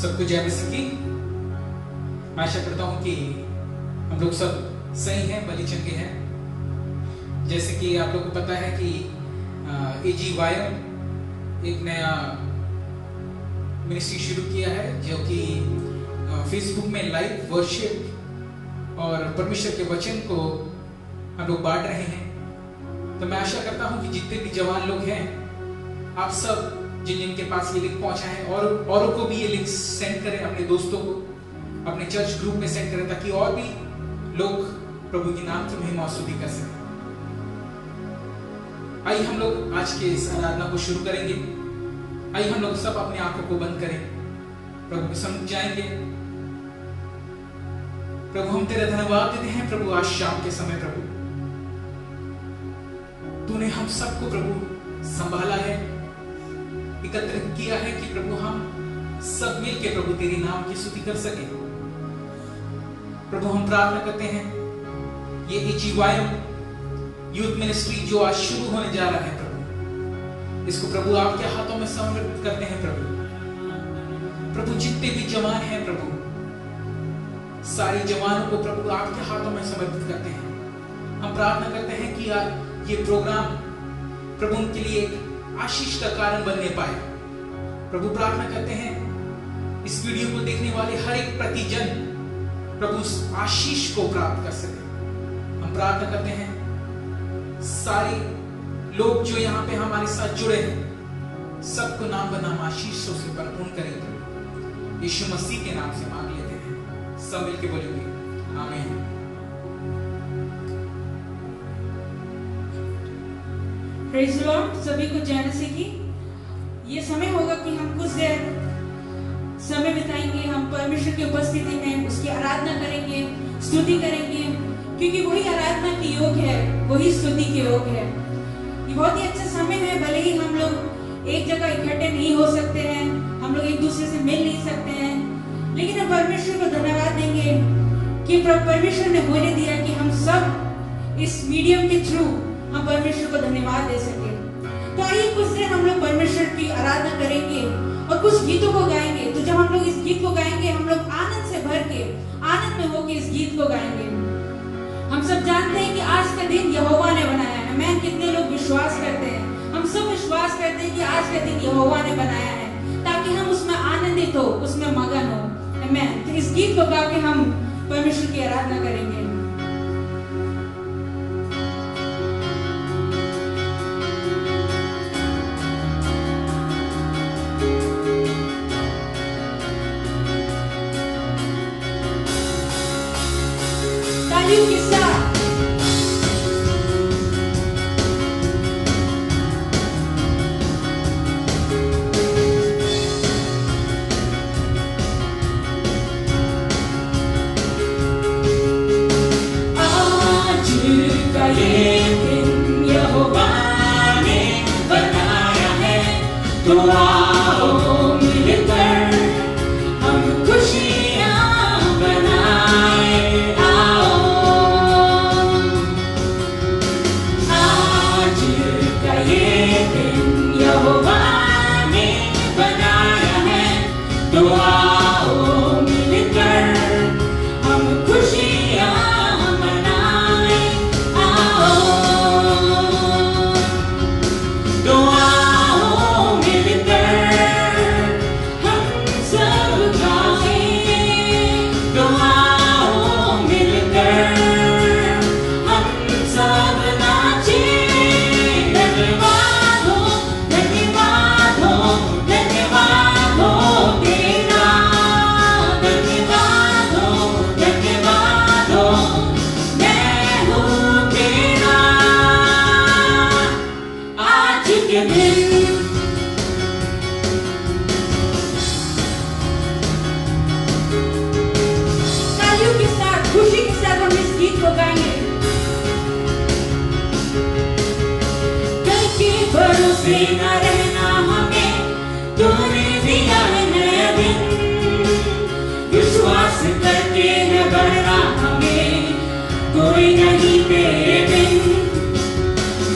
सबको जय मसीह की। मैं आशा करता हूँ कि हम लोग सब सही हैं, बलि चंगे हैं। जैसे कि आप लोगों को पता है कि AGYM एक नया मिनिस्ट्री शुरू किया है जो कि फेसबुक में लाइव वर्शिप और परमेश्वर के वचन को हम लोग बांट रहे हैं। तो मैं आशा करता हूँ कि जितने भी जवान लोग हैं, आप सब जिनके पास ये लिंक पहुंचा है और औरों को भी ये लिंक सेंड करें, अपने दोस्तों को, अपने चर्च ग्रुप में सेंड करें, ताकि और भी लोग प्रभु के नाम की महिमा और स्तुति कर सकें। आइए हम लोग आज के इस आराधना को शुरू करेंगे। आइए हम लोग सब अपने आंखों को बंद करें, प्रभु के सम्मुख जाएंगे। प्रभु हम तेरा धन्यवाद देते हैं प्रभु, आज शाम के समय प्रभु तूने हम सबको प्रभु संभाला है, एकत्रित किया है कि प्रभु हम सब मिलके प्रभु तेरे नाम की स्तुति कर सके। प्रभु हम प्रार्थना करते हैं ये AGYM यूथ मिनिस्ट्री जो आज शुरू होने जा रहा है प्रभु, इसको प्रभु आपके हाथों में समर्पित करते हैं प्रभु। जितने भी जवान हैं प्रभु, सारे जवानों को प्रभु आपके हाथों में समर्पित करते हैं। हम प्रार्थना करते हैं कि ये प्रोग्राम प्रभु उनके लिए एक आशीष का कारण बनने पाए। प्रभु प्रार्थना करते हैं इस वीडियो को देखने वाले हर एक प्रतिजन प्रभु उस आशीष को प्राप्त कर सके। हम प्रार्थना करते हैं सारे लोग जो यहाँ पे हमारे साथ जुड़े हैं, सबको नाम बनाम आशीषों से भरपूर करें। यीशु मसीह के नाम से मांग लेते हैं, सब मिलके बोलेंगे आमीन। Praise the Lord. सभी को जय मसीह की। ये समय होगा कि हम कुछ देर समय बिताएंगे, हम परमेश्वर की उपस्थिति में उसकी आराधना करेंगे, स्तुति करेंगे, क्योंकि वही आराधना के योग है, वही स्तुति के योग है। ये बहुत ही अच्छा समय है। भले ही हम लोग एक जगह इकट्ठे नहीं हो सकते हैं, हम लोग एक दूसरे से मिल नहीं सकते हैं, लेकिन हम परमेश्वर को धन्यवाद देंगे कि परमेश्वर ने होने दिया कि हम सब इस मीडियम के थ्रू हम परमेश्वर को धन्यवाद दे सके। तो आइए कुछ देर हम लोग परमेश्वर की आराधना करेंगे और कुछ गीतों को गाएंगे। तो जब हम लोग इस गीत को गाएंगे, हम लोग आनंद से भर के, आनंद में होकर इस गीत को गाएंगे। हम सब जानते हैं कि आज का दिन यहोवा ने बनाया है। मैं कितने लोग विश्वास करते हैं, हम सब विश्वास करते हैं कि आज का दिन यहोवा ने बनाया है, ताकि हम उसमें आनंदित हो, उसमें मगन हो। आमीन। तो इस गीत को गा के हम परमेश्वर की आराधना करेंगे। के साथ आज का ये दिन यहोवा ने बनाया है, तो आओ मिलकर हम खुशियां बनाए। न रहना हमें, तूने दिया है नया दिन, विश्वास करके है बढ़ना हमें, कोई नहीं तेरे बिन।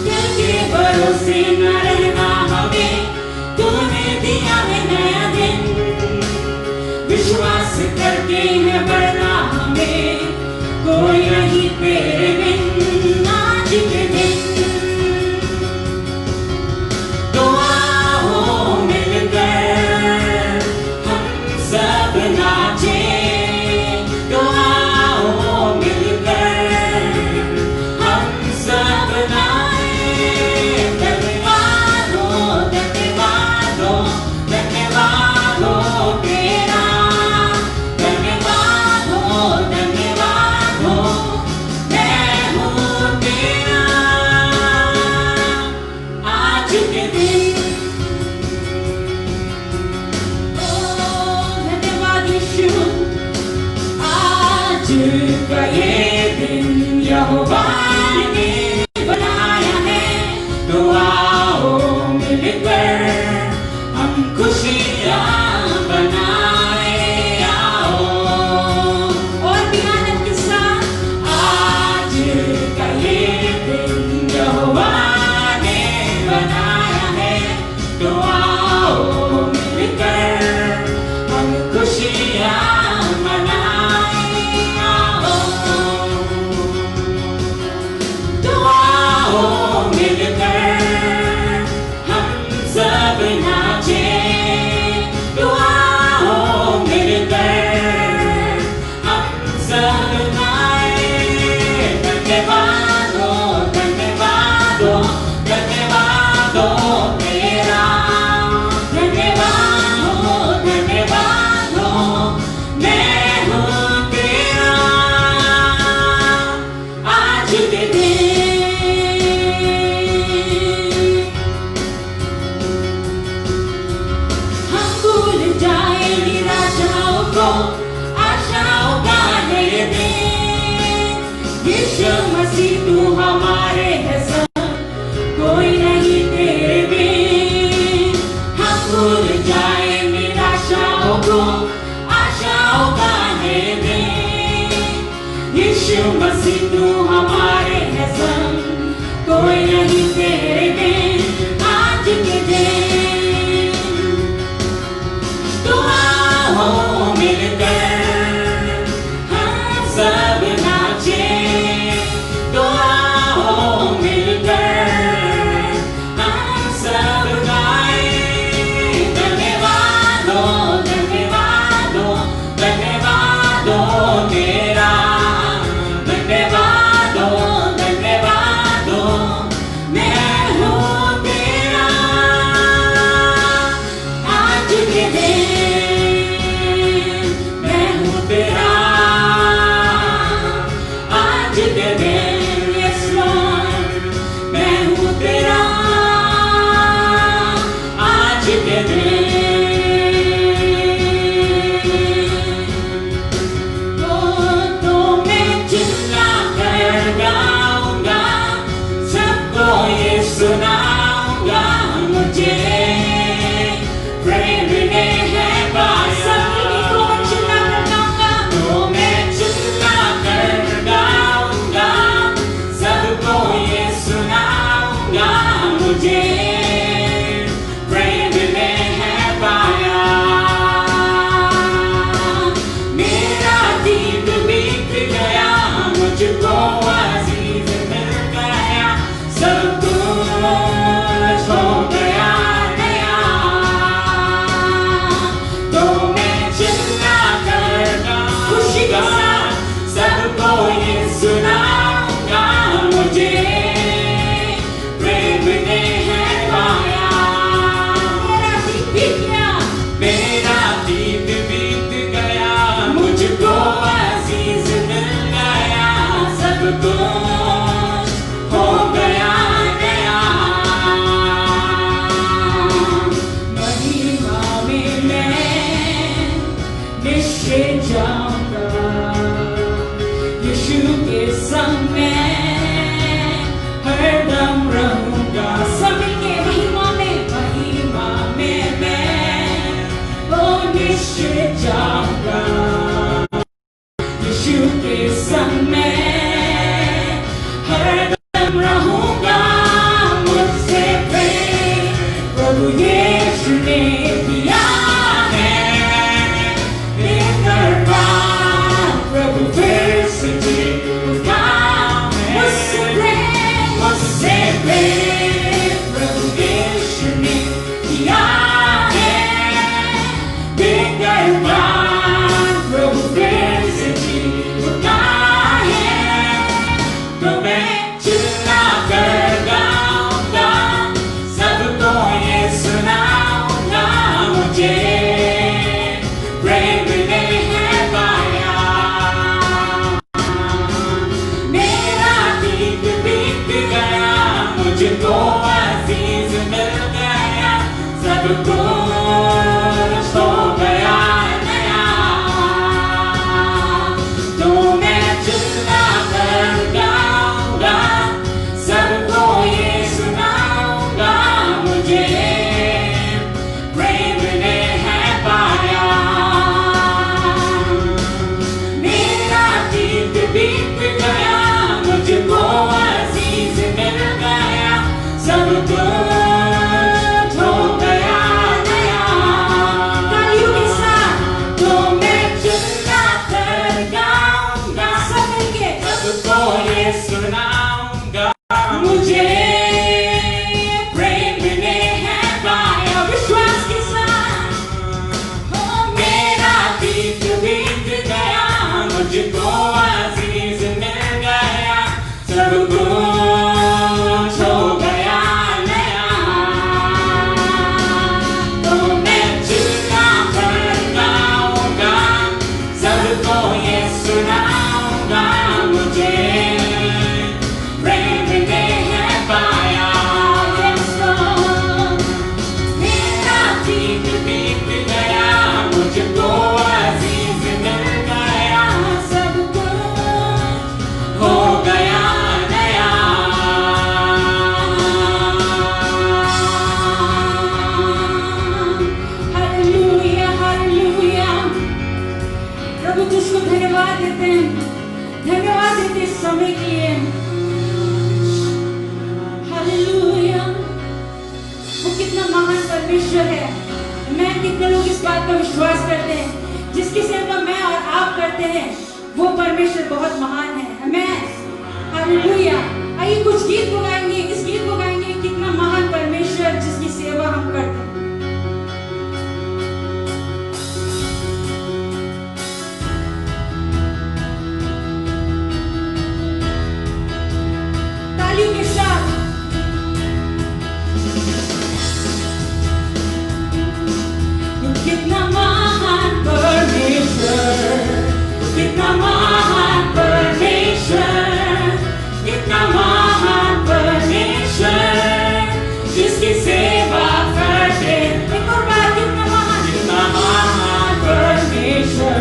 दिल के भरोसे न रहना हमें, तूने दिया है नया दिन, यहोवा ने बनाया है, तो आओ मिलकर हम खुशियाँ बनाए आओ। और भी आनंद के साथ आज का ये दिन यहोवा ने बनाया है, तो आओ मिलकर हम खुशियाँ मनाए आओ। तो आओ मिलकर हम सब नाचे, तो आओ मिलकर हम सब गाए। धन्यवाद हो, धन्यवाद हो, धन्यवाद हो मेरा, धन्यवाद हो, धन्यवाद हो, मैं हूँ तेरा। आज के दिन हम भूल जाए निराशाओं को, आशाओं का नए दिन। यीशु मसीह तू हमारे है सब, कोई नहीं तेरे बिन। हम भूल जाए निराशाओं को, आशाओं का नए दिन। यीशु मसीह तू हमारे है सब, कोई नहीं तेरे बिन। आज के दिन तो आओ मिलकर हम सब नाचे, तो आओ मिलकर हम सब गाए। धन्यवाद हो, धन्यवाद हो, धन्यवाद हो मेरा, धन्यवाद हो, धन्यवाद हो, मैं हूँ तेरा। आज के दिन मैं हूँ तेरा, आज के दिन yes Lord, मैं हूँ तेरा। आज के दिन तो मैं चिल्ला कर गाऊंगा, सबको ये सुनाऊंगा। मुझे प्रेम ने है पाया, तो मैं चिल्ला कर गाऊंगा, तो मैं चिल्ला कर गाऊंगा, सबको ये सुनाऊंगा। मुझे प्रेम ने है पाया। मेरा दीप बीत गया, मुझको अजीज मिल गया, सब कुछ हो गया नया। तो मैं चिल्ला कर खुशी के साथ सबको ये सुनाऊंगा। मुझे प्रेम ने है पाया। मेरा दीप बीत गया, मेरा दीप बीत गया, मुझको अजीज मिल गया, सब कुछ हो गया नया। महिमा में मैं निश्चय जाऊंगा, यीशु के संग में हरदम रहूंगा। सब मिलके महिमा में मैं ओ निश्चय जाऊंगा, यीशु के संग में हरदम रहूंगा। मुझसे प्रेम प्रभु यीशु ने किया है, लेकर बात प्रभु फिर से जी उठा है। मुझसे प्रेम प्रभु यीशु ने किया है, लेकर बात प्रभु फिर से जी उठा है। तो मैं चिल्ला कर गाऊंगा, सबको ये सुनाऊंगा। मुझे प्रेम ने है पाया। मेरा दीप बीत गया, मुझको अजीज मिल गया, सब कुछ हो गया नया। तो मैं चिल्ला कर गाऊंगा, सब कुछ हो गया नया। तालियों के साथ तो मैं चुनना कर गाऊंगा, सब मिलके सबको ये सुनाऊंगा, मुझे प्रेम ने है पाया विश्वास के साथ। हो मेरा बीत बीत गया, मुझको अजीज मिल गया, सब कुछ हो गया नया। तो मैं चुना कर गाऊंगा, सबको ये सुनाऊंगा, मुझे प्रेम ने है पाया। Yes, Lord. मेरा बीत बीत गया, मुझको अजीज मिल गया, सब कुछ हो गया नया। Hallelujah hallelujah. प्रभु तुझको धन्यवाद देते हैं, धन्यवाद देते इस समय के लिए। हालेलुया। वो कितना महान परमेश्वर है। मैं कितने लोग इस बात का विश्वास करते हैं, जिसकी सेवा मैं और आप करते हैं वो परमेश्वर बहुत महान है। आमेन। हालेलुया। आइए कुछ गीत को गाएंगे, इस गीत को गाएंगे, कितना महान परमेश्वर जिसकी सेवा हम करते हैं। तालियों के साथ कितना महान परमेश्वर, कितना महान परमेश्वर, कितना महान परमेश्वर जिसकी सेवा करते। एक और बार कितना महान परमेश्वर,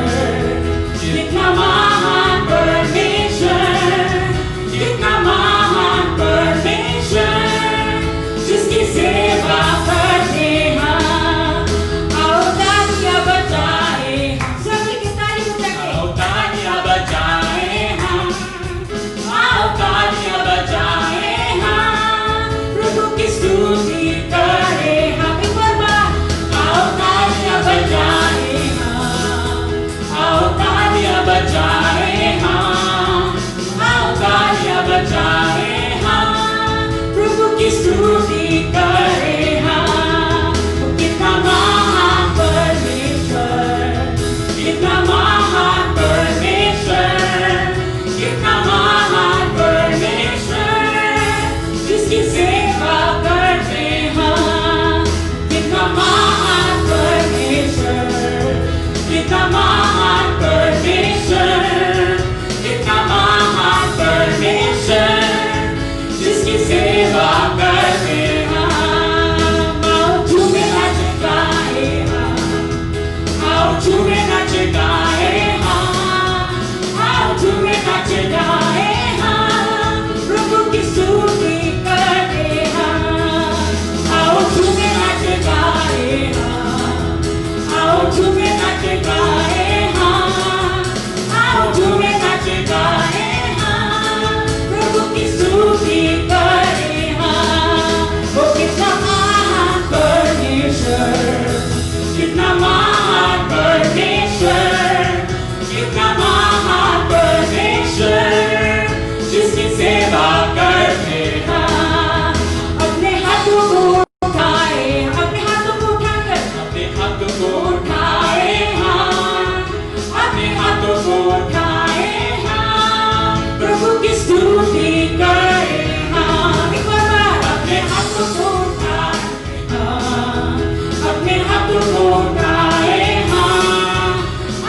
कितना महान परमेश्वर, कितना महान परमेश्वर जिसकी सेवा करते हैं। आओ तालियां बजाए, सब मिलके ताली बजाएंगे। आओ तालियां बजाए हम, आओ तालियां बजाए हम, प्रभु की स्तुति करे हम। एक और बार आओ तालियां बजाए हम, आओ तालियां बजाए हम, आओ तालियां बजाए हम, प्रभु की स्तुति करे हम। कितना महान परमेश्वर, कितना महान परमेश्वर, कितना महान परमेश्वर जिसकी सेवा करते हैं। कितना महान परमेश्वर, कितना महान परमेश्वर, कितना महान परमेश्वर जिसकी सेवा करते हैं। आओ झूमे नाच गाए हम, आओ झूमे नाच गाए हम, आओ झूमे नाच गाए हम, प्रभु की स्तुति करे हम। आओ झूमे नाच गाए हम, आओ झूमे नाच गाए हम, आओ झूमे नाच गाए हम, प्रभु की स्तुति करे हम। वो कितना महान परमेश्वर, कितना महान परमेश्वर, कितना महान परमेश्वर जिसकी सेवा करते हैं। अपने हाथों को उठाए, अपने हाथों को उठाकर अपने हाथों को उठाए हम, अपने हाथों को उठाए हम, प्रभु की स्तुति करे हम। एक और बार अपने हाथों को उठाए हम, अपने हाथों को उठाए हम,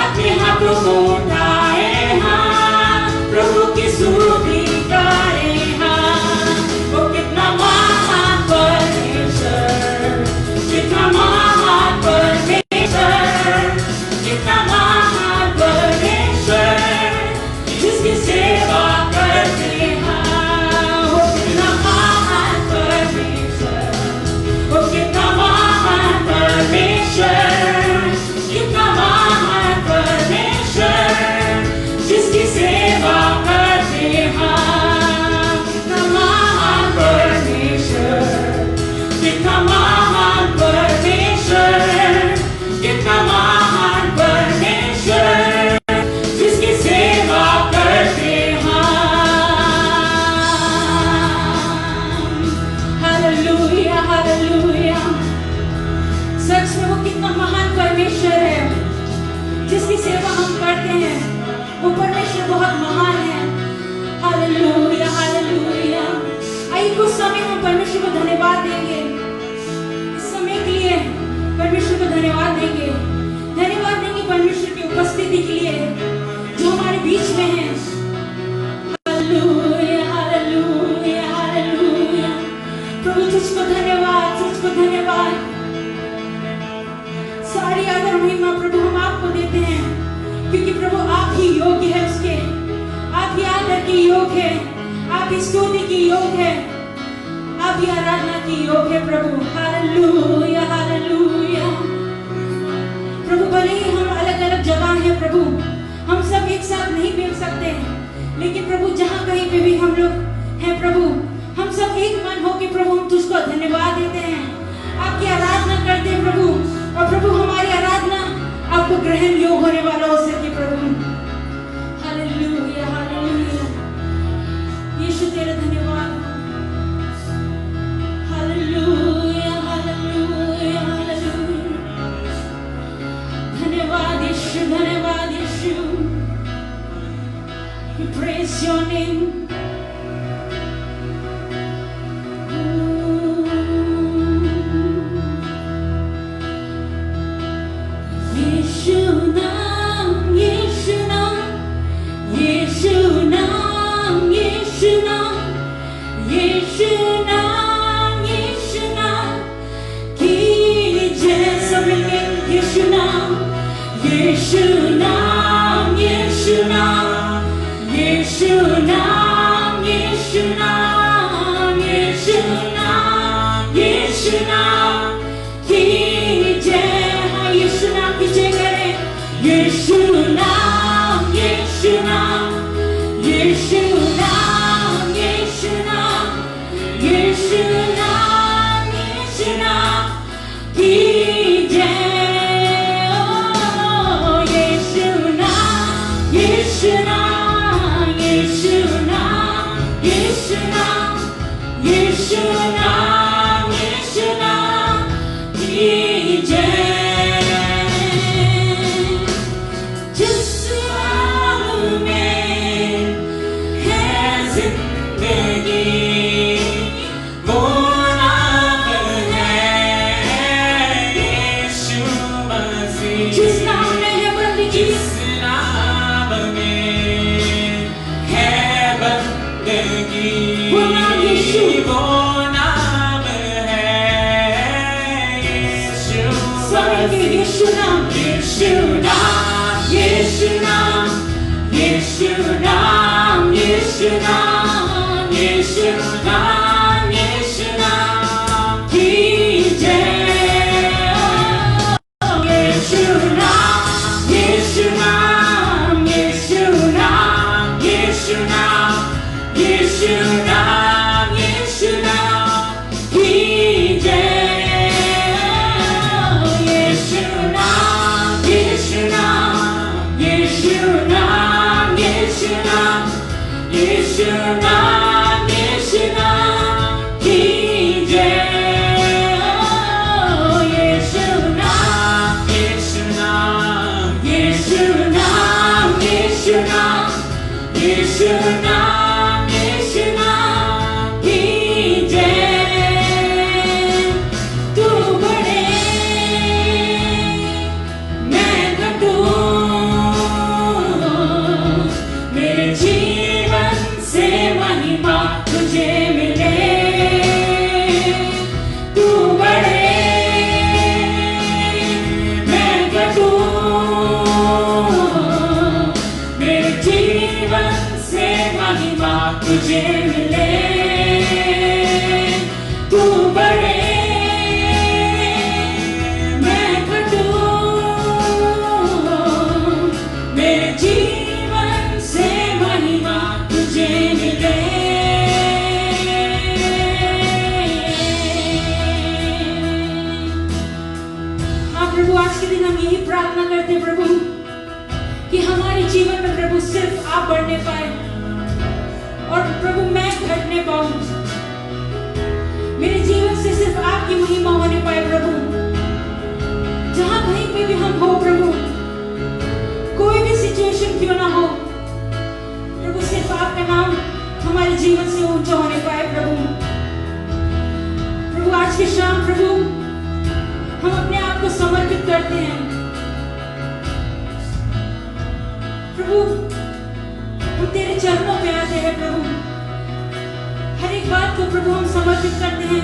अपने हाथों को उठाए हम, प्रभु की स्तुति करे हम। वो कितना महान परमेश्वर, कितना महान परमेश्वर, कितना महान परमेश्वर जिसकी सेवा करते हैं। वो कितना महान परमेश्वर, हालेलुया। सच में वो कितना महान परमेश्वर है जिसकी सेवा हम करते हैं। वो परमेश्वर बहुत महान है। Hallelujah hallelujah. आइए कुछ समय हम परमेश्वर को धन्यवाद देंगे। इस समय के लिए परमेश्वर को धन्यवाद देंगे। धन्यवाद देंगे परमेश्वर की उपस्थिति के लिए जो हमारे बीच में है। Hallelujah hallelujah hallelujah. प्रभु तुझको धन्यवाद, तुझको धन्यवाद। सारी आदर महिमा प्रभु हम आपको देते हैं क्योंकि प्रभु आप ही योग्य है उसके। आप ही आदर के योग्य है, आप ही स्तुति के योग्य है, आप ही आराधना के योग्य है प्रभु। Hallelujah hallelujah. प्रभु भले ही हम अलग अलग जगह हैं प्रभु, हम सब एक साथ नहीं मिल सकते, लेकिन प्रभु जहाँ कहीं पे भी हम लोग हैं प्रभु, हम सब एक मन हो के प्रभु हम तुझको धन्यवाद देते हैं, आपकी आराधना करते हैं प्रभु। और प्रभु हमारी आराधना आपको ग्रहण योग्य होने वाला हो सके प्रभु। Hallelujah hallelujah. यीशु तेरा धन्यवाद। Hallelujah hallelujah hallelujah. धन्यवाद यीशु, धन्यवाद यीशु। We praise your name. यीशु नाम, यीशु नाम, यीशु नाम, यीशु नाम, यीशु नाम, यीशु नाम की जय। सब मिलके यीशु नाम, यीशु नाम, यीशु नाम, यीशु नाम, यीशु नाम, यीशु नाम, यीशु नाम की जय। हाँ यीशु नाम की जय करें। यीशु नाम, यीशु नाम, यीशु नाम, यीशु नाम, यीशु नाम, यीशु नाम की जय। ओ यीशु नाम, यीशु नाम, यीशु नाम, यीशु नाम, यीशु नाम, यीशु नाम की जय। जिस नाम में है जिंदगी, वो नाम है यीशु मसीह। जिस नाम में है बंदगी, जिस नाम में है बंदगी, वो नाम यीशु, वो नाम है यीशु मसीह। यीशु नाम, यीशु नाम, यीशु नाम, यीशु नाम, यीशु नाम, यीशु नाम, यीशु नाम की जय। यीशु नाम, यीशु नाम, यीशु नाम, यीशु नाम, यीशु नाम, यीशु नाम की जय। यीशु नाम, यीशु नाम, यीशु नाम, यीशु नाम, यीशु नाम, यीशु नाम की जय। यीशु नाम, यीशु नाम, यीशु नाम, यीशु नाम, यीशु नाम, यीशु नाम की जय। तू बढ़े मैं घटूं, मेरे जीवन से महिमा तुझे मिले। तू बढ़े मैं घटूं, मेरे जीवन से महिमा तुझे मिले। तू बढ़े मैं घटूं, मेरे जीवन से महिमा तुझे मिले। हाँ प्रभु, आज के दिन हम यही प्रार्थना करते हैं प्रभु कि हमारे जीवन में प्रभु सिर्फ आप बढ़ने पाए और प्रभु मैं घटने पाऊं। मेरे जीवन से सिर्फ आपकी आज की शाम प्रभु हम अपने आप को समर्पित करते हैं प्रभु। हम तेरे चरणों में आते हैं प्रभु। हर एक बात को प्रभु हम समर्पित करते हैं,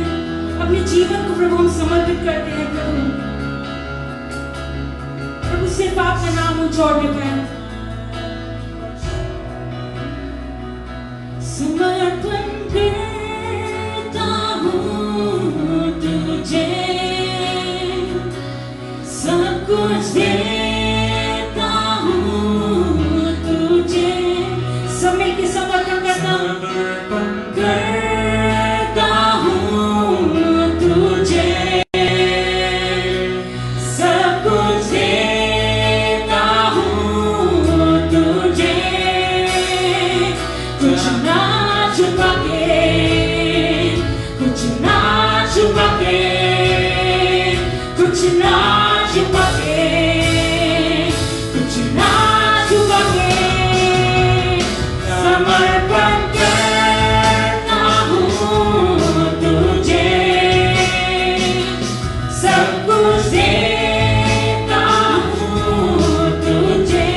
अपने जीवन को प्रभु हम समर्पित करते हैं प्रभु। प्रभु सिर्फ आपका नाम उछाड़ने पाए। समर्पण करता हूँ तुझे, सब कुछ देता हूँ तुझे। सब मिलके समर्पण करता हूँ तुझे, सब कुछ देता हूँ तुझे। कुछ ना छुपा के, कुछ ना छुपा के, कुछ ना छुपा के, कुछ ना छुपा के। समर्पण करता हूँ तुझे, सब कुछ देता हूँ तुझे।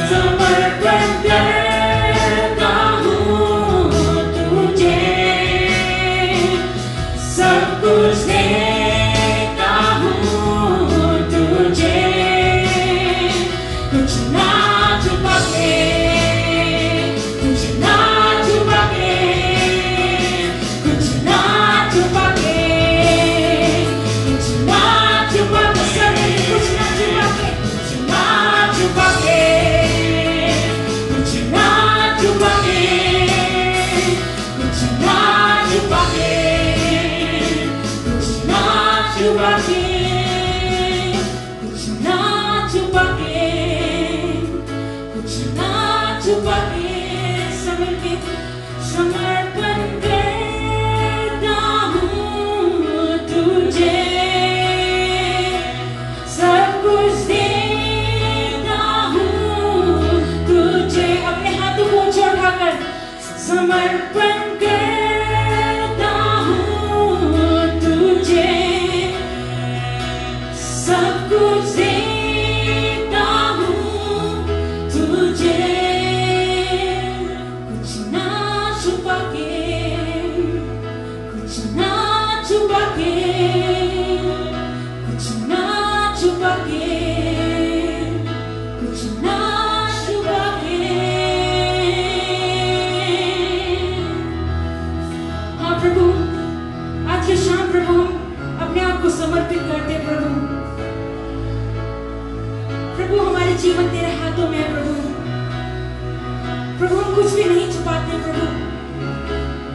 समर्पण करता हूँ तुझे, सब कुछ देता हूँ तुझे। कुछ ना छुपा के, कुछ ना छुपा के, कुछ ना छुपा के, कुछ ना छुपा के। सभी कुछ ना छुपा के, कुछ ना छुपा के, कुछ ना छुपा के, कुछ ना छुपा के, कुछ ना छुपा के, कुछ ना छुपा के, कुछ ना छुपा के। समय के समर्पण करता हूँ तुझे, सब कुछ देता हूँ तुझे। अपने हाथों को ऊंचा उठाकर समर्पण करता हूँ तुझे, सब कुछ देता हूँ तुझे। कुछ ना छुपा के, कुछ ना छुपा के, कुछ ना छुपा के, कुछ ना छुपा के। हाँ प्रभु, आज की शाम प्रभु हम अपने आप को समर्पित करते हैं प्रभु। प्रभु हमारे जीवन तेरे हाथों में है प्रभु। प्रभु हम कुछ भी नहीं छुपाते प्रभु।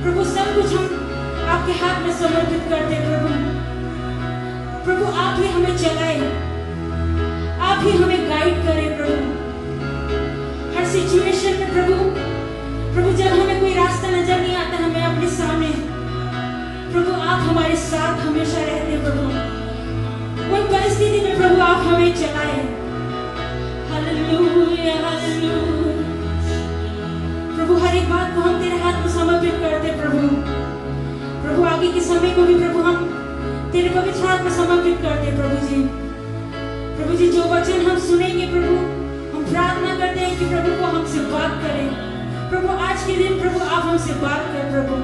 प्रभु सब कुछ हम आपके हाथ में समर्पित करते हैं प्रभु। प्रभु आप ही हमें चलाए, आप ही हमें गाइड करें प्रभु। हर सिचुएशन में प्रभु, प्रभु जब हमें कोई रास्ता नजर नहीं आता हमें अपने सामने, प्रभु आप हमारे साथ हमेशा रहते हैं प्रभु। उन परिस्थिति में प्रभु आप हमें चलाए। Hallelujah hallelujah. प्रभु हर एक बात को हम तेरे हाथ में समर्पित करते हैं प्रभु। प्रभु आगे के समय को भी प्रभु हम तेरे पवित्र हाथ में समर्पित करते हैं प्रभु जी। प्रभु जी जो वचन हम सुनेंगे प्रभु, हम प्रार्थना करते हैं कि प्रभु को हमसे बात करें। प्रभु आज के दिन प्रभु आप हमसे बात कर प्रभु।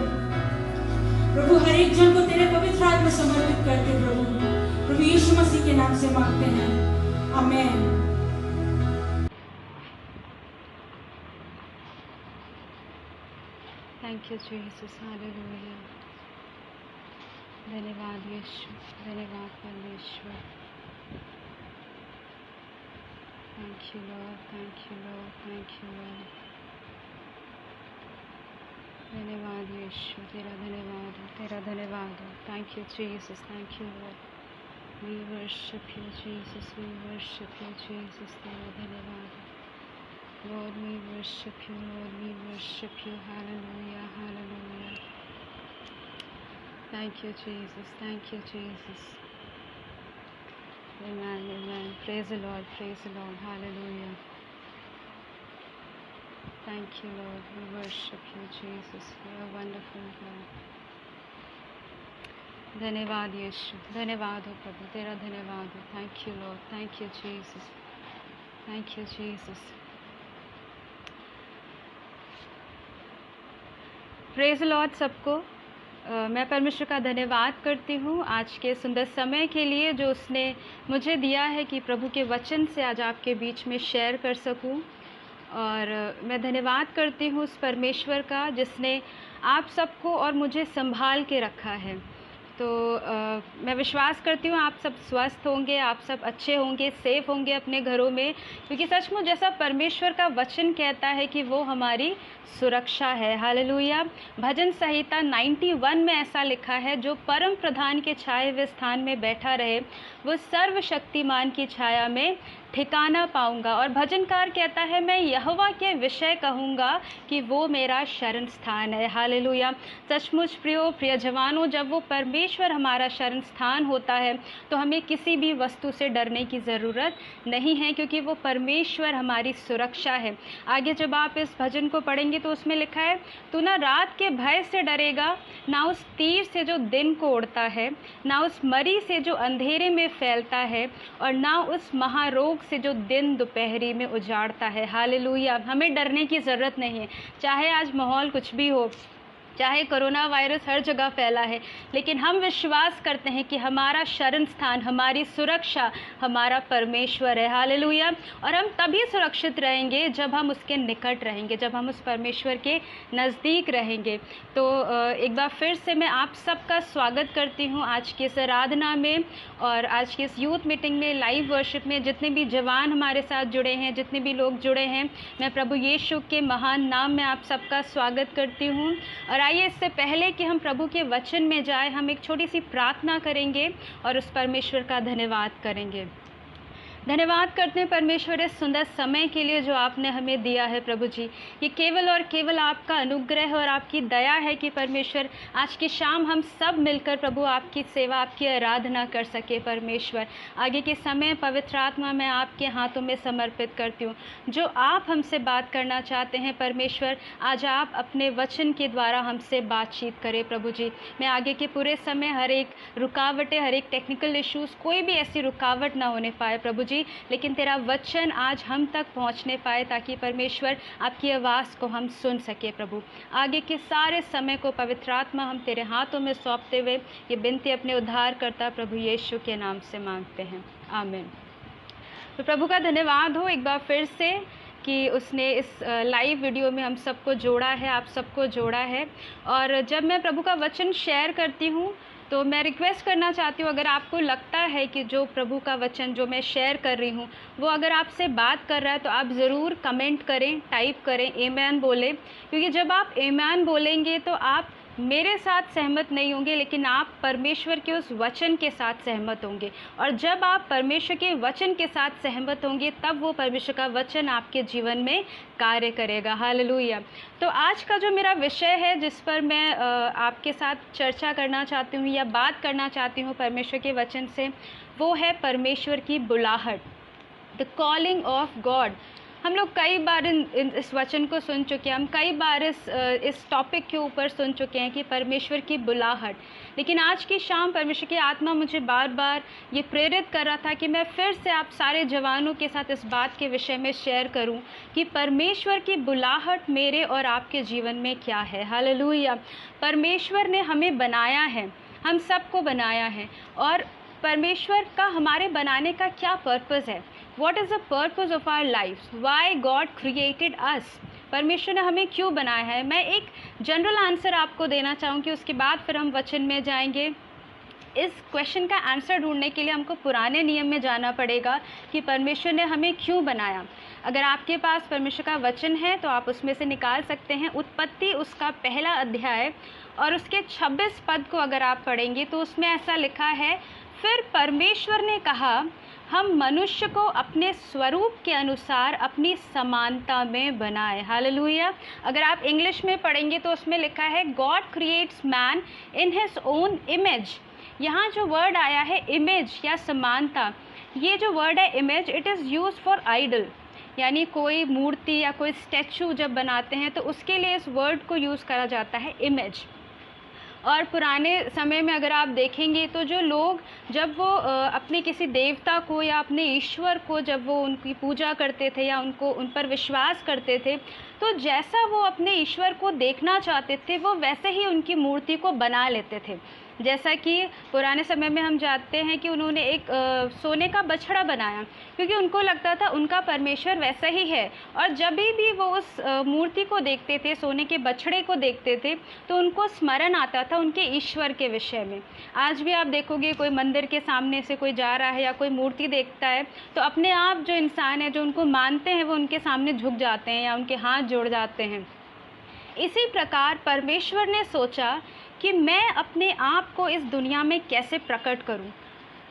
प्रभु हर एक जन को तेरे पवित्र हाथ में समर्पित करते प्रभु। प्रभु यीशु मसीह के नाम से मांगते हैं, आमीन। Thank you, Jesus. Hallelujah. धन्यवाद यीशु, धन्यवाद परमेश्वर। Thank you, Lord. Thank you, Lord. Thank you, Lord. धन्यवाद यीशु, तेरा धन्यवाद हो, तेरा धन्यवाद हो। Thank you, Jesus. Thank you, Lord. We worship you, Jesus. We worship you, Jesus. तेरा धन्यवाद हो। Lord, we worship you, Lord, we worship you. Hallelujah, hallelujah. Thank you, Jesus. Thank you, Jesus. Amen, amen. Praise the Lord, praise the Lord. Hallelujah. Thank you, Lord. We worship you, Jesus. You are wonderful, God. धन्यवाद यीशु, धन्यवाद हो प्रभु, तेरा धन्यवाद हो। Thank you Lord, thank you Jesus, thank you Jesus. Praise Lord सबको। मैं परमेश्वर का धन्यवाद करती हूँ आज के सुंदर समय के लिए जो उसने मुझे दिया है कि प्रभु के वचन से आज आपके बीच में शेयर कर सकूँ। और मैं धन्यवाद करती हूँ उस परमेश्वर का जिसने आप सबको और मुझे संभाल के रखा है। तो मैं विश्वास करती हूँ आप सब स्वस्थ होंगे, आप सब अच्छे होंगे, सेफ होंगे अपने घरों में, क्योंकि सचमुच जैसा परमेश्वर का वचन कहता है कि वो हमारी सुरक्षा है। हालेलुया। भजन संहिता 91 में ऐसा लिखा है, जो परम प्रधान के छाए हुए स्थान में बैठा रहे वो सर्वशक्तिमान की छाया में ठिकाना पाऊंगा। और भजनकार कहता है, मैं यहोवा के विषय कहूँगा कि वो मेरा शरण स्थान है। हालेलुया। सचमुच प्रिय जवानों, जब वो परमेश्वर हमारा शरण स्थान होता है तो हमें किसी भी वस्तु से डरने की ज़रूरत नहीं है, क्योंकि वो परमेश्वर हमारी सुरक्षा है। आगे जब आप इस भजन को पढ़ेंगे तो उसमें लिखा है, तू ना रात के भय से डरेगा, ना उस तीर से जो दिन को उड़ता है, ना उस मरी से जो अंधेरे में फैलता है, और ना उस महारोग से जो दिन दोपहरी में उजाड़ता है। हालेलुया। हमें डरने की ज़रूरत नहीं है, चाहे आज माहौल कुछ भी हो, चाहे कोरोना वायरस हर जगह फैला है, लेकिन हम विश्वास करते हैं कि हमारा शरण स्थान, हमारी सुरक्षा हमारा परमेश्वर है। हालेलुया। और हम तभी सुरक्षित रहेंगे जब हम उसके निकट रहेंगे, जब हम उस परमेश्वर के नज़दीक रहेंगे। तो एक बार फिर से मैं आप सबका स्वागत करती हूँ आज की इस आराधना में और आज की इस यूथ मीटिंग में, लाइव वर्शिप में। जितने भी जवान हमारे साथ जुड़े हैं, जितने भी लोग जुड़े हैं, मैं प्रभु यीशु के महान नाम में आप सबका स्वागत करती हूँ। और आइए इससे पहले कि हम प्रभु के वचन में जाए, हम एक छोटी सी प्रार्थना करेंगे और उस परमेश्वर का धन्यवाद करेंगे। धन्यवाद करते हैं परमेश्वर इस सुंदर समय के लिए जो आपने हमें दिया है। प्रभु जी, ये केवल और केवल आपका अनुग्रह और आपकी दया है कि परमेश्वर आज की शाम हम सब मिलकर प्रभु आपकी सेवा, आपकी आराधना कर सके। परमेश्वर, आगे के समय पवित्र आत्मा मैं आपके हाथों में समर्पित करती हूँ। जो आप हमसे बात करना चाहते हैं परमेश्वर, आज आप अपने वचन के द्वारा हमसे बातचीत करें। प्रभु जी, मैं आगे के पूरे समय हर एक रुकावटें, हर एक टेक्निकल इश्यूज़, कोई भी ऐसी रुकावट ना होने पाए प्रभु जी, लेकिन तेरा वचन आज हम तक पहुंचने पाए, ताकि परमेश्वर आपकी आवाज़ को हम सुन सके। प्रभु, आगे के सारे समय को पवित्र आत्मा हम तेरे हाथों में सौंपते हुए ये विनती अपने उद्धारकर्ता प्रभु यीशु के नाम से मांगते हैं, आमीन। तो प्रभु का धन्यवाद हो एक बार फिर से कि उसने इस लाइव वीडियो में हम सबको जोड़ा है, आप सबको जोड़ा है। और जब मैं प्रभु का वचन शेयर करती हूँ तो मैं रिक्वेस्ट करना चाहती हूँ, अगर आपको लगता है कि जो प्रभु का वचन जो मैं शेयर कर रही हूँ वो अगर आपसे बात कर रहा है, तो आप ज़रूर कमेंट करें, टाइप करें, आमीन बोलें। क्योंकि जब आप आमीन बोलेंगे तो आप मेरे साथ सहमत नहीं होंगे, लेकिन आप परमेश्वर के उस वचन के साथ सहमत होंगे। और जब आप परमेश्वर के वचन के साथ सहमत होंगे, तब वो परमेश्वर का वचन आपके जीवन में कार्य करेगा। हालेलुया। तो आज का जो मेरा विषय है, जिस पर मैं आपके साथ चर्चा करना चाहती हूँ या बात करना चाहती हूँ परमेश्वर के वचन से, वो है परमेश्वर की बुलाहट, द कॉलिंग ऑफ गॉड। हम लोग कई बार इस वचन को सुन चुके हैं, हम कई बार इस टॉपिक के ऊपर सुन चुके हैं कि परमेश्वर की बुलाहट। लेकिन आज की शाम परमेश्वर की आत्मा मुझे बार बार ये प्रेरित कर रहा था कि मैं फिर से आप सारे जवानों के साथ इस बात के विषय में शेयर करूं कि परमेश्वर की बुलाहट मेरे और आपके जीवन में क्या है। हालेलुया। परमेश्वर ने हमें बनाया है, हम सबको बनाया है, और परमेश्वर का हमारे बनाने का क्या पर्पज़ है, What is the purpose of our lives? Why God created us? परमेश्वर ने हमें क्यों बनाया है? मैं एक जनरल आंसर आपको देना चाहूँगी, उसके बाद फिर हम वचन में जाएंगे। इस क्वेश्चन का आंसर ढूंढने के लिए हमको पुराने नियम में जाना पड़ेगा कि परमेश्वर ने हमें क्यों बनाया। अगर आपके पास परमेश्वर का वचन है तो आप उसमें से निकाल सकते हैं उत्पत्ति उसका पहला अध्याय और उसके 26 पद को अगर आप पढ़ेंगे तो उसमें ऐसा लिखा है, फिर परमेश्वर ने कहा, हम मनुष्य को अपने स्वरूप के अनुसार अपनी समानता में बनाए। हालेलुया। अगर आप इंग्लिश में पढ़ेंगे तो उसमें लिखा है, God creates man in his own image. यहाँ जो वर्ड आया है इमेज या समानता, ये जो वर्ड है image, it is use for idol, यानी कोई मूर्ति या कोई स्टैचू जब बनाते हैं तो उसके लिए इस वर्ड को यूज़ करा जाता है इमेज। और पुराने समय में अगर आप देखेंगे तो जो लोग जब वो अपने किसी देवता को या अपने ईश्वर को जब वो उनकी पूजा करते थे या उनको उन पर विश्वास करते थे, तो जैसा वो अपने ईश्वर को देखना चाहते थे वो वैसे ही उनकी मूर्ति को बना लेते थे। जैसा कि पुराने समय में हम जानते हैं कि उन्होंने एक सोने का बछड़ा बनाया, क्योंकि उनको लगता था उनका परमेश्वर वैसा ही है। और जब भी वो उस मूर्ति को देखते थे, सोने के बछड़े को देखते थे, तो उनको स्मरण आता था उनके ईश्वर के विषय में। आज भी आप देखोगे कोई मंदिर के सामने से कोई जा रहा है या कोई मूर्ति देखता है, तो अपने आप जो इंसान है जो उनको मानते हैं वो उनके सामने झुक जाते हैं या उनके हाथ जोड़ जाते हैं। इसी प्रकार परमेश्वर ने सोचा कि मैं अपने आप को इस दुनिया में कैसे प्रकट करूं।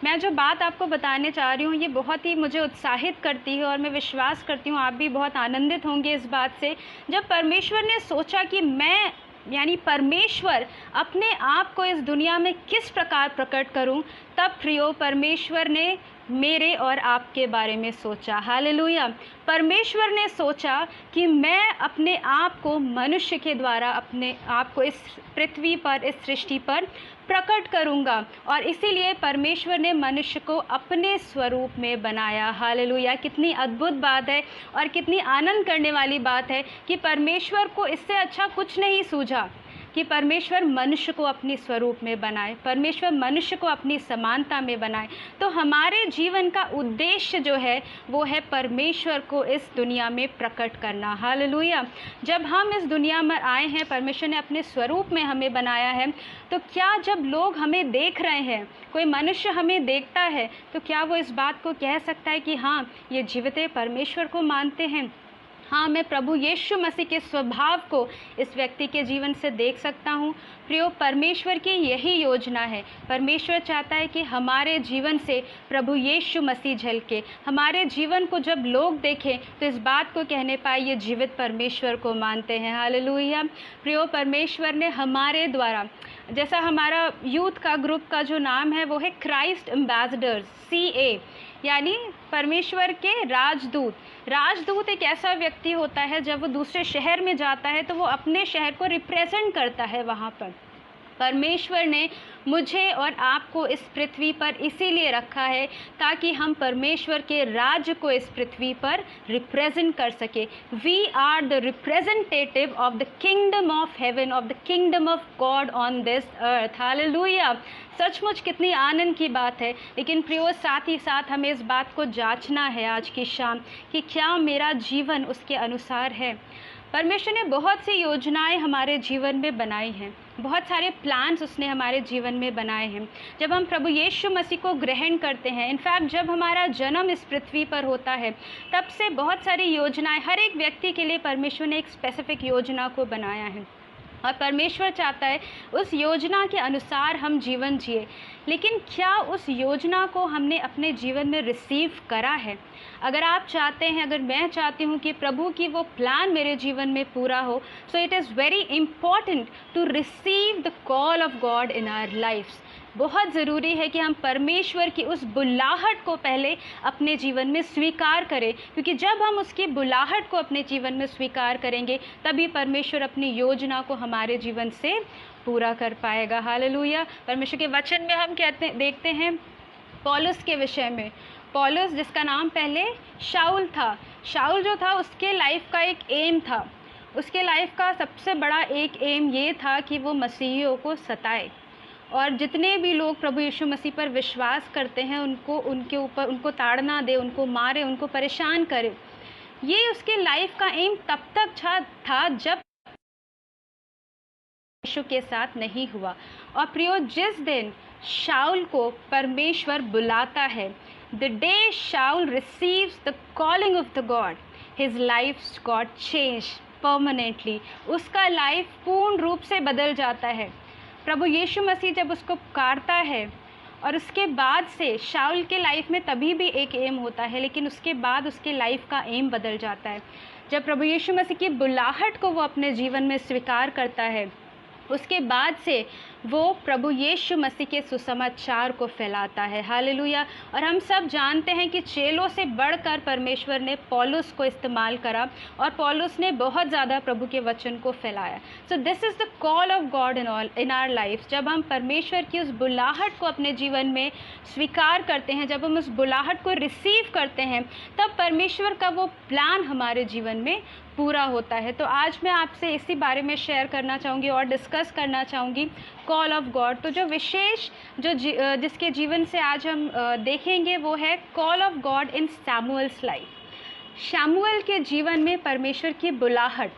मैं जो बात आपको बताने चाह रही हूँ ये बहुत ही मुझे उत्साहित करती है और मैं विश्वास करती हूँ आप भी बहुत आनंदित होंगे इस बात से। जब परमेश्वर ने सोचा कि मैं यानी परमेश्वर अपने आप को इस दुनिया में किस प्रकार प्रकट करूं, तब प्रियो परमेश्वर ने मेरे और आपके बारे में सोचा। हालेलुया। परमेश्वर ने सोचा कि मैं अपने आप को मनुष्य के द्वारा अपने आप को इस पृथ्वी पर, इस सृष्टि पर प्रकट करूंगा, और इसीलिए परमेश्वर ने मनुष्य को अपने स्वरूप में बनाया। हालेलुया। कितनी अद्भुत बात है और कितनी आनंद करने वाली बात है कि परमेश्वर को इससे अच्छा कुछ नहीं सूझा कि परमेश्वर मनुष्य को अपनी स्वरूप में बनाए, परमेश्वर मनुष्य को अपनी समानता में बनाए। तो हमारे जीवन का उद्देश्य जो है वो है परमेश्वर को इस दुनिया में प्रकट करना। हालेलुया। जब हम इस दुनिया में आए हैं, परमेश्वर ने अपने स्वरूप में हमें बनाया है, तो क्या जब लोग हमें देख रहे हैं, कोई मनुष्य हमें देखता है, तो क्या वो इस बात को कह सकता है कि हाँ ये जीवित परमेश्वर को मानते हैं? हाँ, मैं प्रभु यीशु मसीह के स्वभाव को इस व्यक्ति के जीवन से देख सकता हूँ। प्रियो, परमेश्वर की यही योजना है। परमेश्वर चाहता है कि हमारे जीवन से प्रभु यीशु मसीह झलके, हमारे जीवन को जब लोग देखें तो इस बात को कहने पाए ये जीवित परमेश्वर को मानते हैं। हालेलुया। प्रियो, परमेश्वर ने हमारे द्वारा, जैसा हमारा यूथ का ग्रुप का जो नाम है वो है क्राइस्ट एम्बेसडर्स, CA, यानी परमेश्वर के राजदूत। राजदूत एक ऐसा व्यक्ति होता है जब वो दूसरे शहर में जाता है तो वो अपने शहर को रिप्रेजेंट करता है वहाँ पर। परमेश्वर ने मुझे और आपको इस पृथ्वी पर इसीलिए रखा है ताकि हम परमेश्वर के राज्य को इस पृथ्वी पर रिप्रेजेंट कर सके। We are the representative of the kingdom of heaven, of the kingdom of God on this earth. Hallelujah. सचमुच कितनी आनंद की बात है। लेकिन प्रियो, साथ ही साथ हमें इस बात को जांचना है आज की शाम कि क्या मेरा जीवन उसके अनुसार है। परमेश्वर ने बहुत सी योजनाएं हमारे जीवन में बनाई हैं, बहुत सारे प्लान्स उसने हमारे जीवन में बनाए हैं। जब हम प्रभु यीशु मसीह को ग्रहण करते हैं, इनफैक्ट जब हमारा जन्म इस पृथ्वी पर होता है, तब से बहुत सारी योजनाएं, हर एक व्यक्ति के लिए परमेश्वर ने एक स्पेसिफिक योजना को बनाया है और परमेश्वर चाहता है उस योजना के अनुसार हम जीवन जिए। लेकिन क्या उस योजना को हमने अपने जीवन में रिसीव करा है? अगर आप चाहते हैं, अगर मैं चाहती हूँ कि प्रभु की वो प्लान मेरे जीवन में पूरा हो, so it is very important to receive the call of God in our lifes. बहुत ज़रूरी है कि हम परमेश्वर की उस बुलाहट को पहले अपने जीवन में स्वीकार करें, क्योंकि जब हम उसकी बुलाहट को अपने जीवन में स्वीकार करेंगे तभी परमेश्वर अपनी योजना को हमारे जीवन से पूरा कर पाएगा। हालेलुया। परमेश्वर के वचन में हम देखते हैं पौलुस के विषय में। पौलुस, जिसका नाम पहले शाऊल था, शाऊल जो था उसके लाइफ का एक एम था, उसके लाइफ का सबसे बड़ा एक एम ये था कि वो मसीहियों को सताए और जितने भी लोग प्रभु यीशु मसीह पर विश्वास करते हैं उनको ताड़ना दे, उनको मारे, उनको परेशान करे। ये उसके लाइफ का एम तब तक था जब यीशु के साथ नहीं हुआ। और प्रियो, जिस दिन शाऊल को परमेश्वर बुलाता है, the day Saul receives the calling of the God, his life got change permanently. उसका लाइफ पूर्ण रूप से बदल जाता है। प्रभु यीशु मसीह जब उसको पुकारता है और उसके बाद से शाऊल के लाइफ में तभी भी एक एम होता है, लेकिन उसके बाद उसके लाइफ का एम बदल जाता है। जब प्रभु यीशु मसीह की बुलाहट को वो अपने जीवन में स्वीकार करता है उसके बाद से वो प्रभु यीशु मसीह के सुसमाचार को फैलाता है। हालेलुया। और हम सब जानते हैं कि चेलों से बढ़कर परमेश्वर ने पौलुस को इस्तेमाल करा और पौलुस ने बहुत ज़्यादा प्रभु के वचन को फैलाया। So this is the call of God in our life. जब हम परमेश्वर की उस बुलाहट को अपने जीवन में स्वीकार करते हैं, जब हम उस बुलाहट को रिसीव करते हैं, तब परमेश्वर का वो प्लान हमारे जीवन में पूरा होता है। तो आज मैं आपसे इसी बारे में शेयर करना चाहूँगी और डिस्कस करना चाहूँगी कॉल ऑफ गॉड। तो जो विशेष जिसके जीवन से आज हम देखेंगे वो है call of God in Samuel's life. शमूएल के जीवन में परमेश्वर की बुलाहट।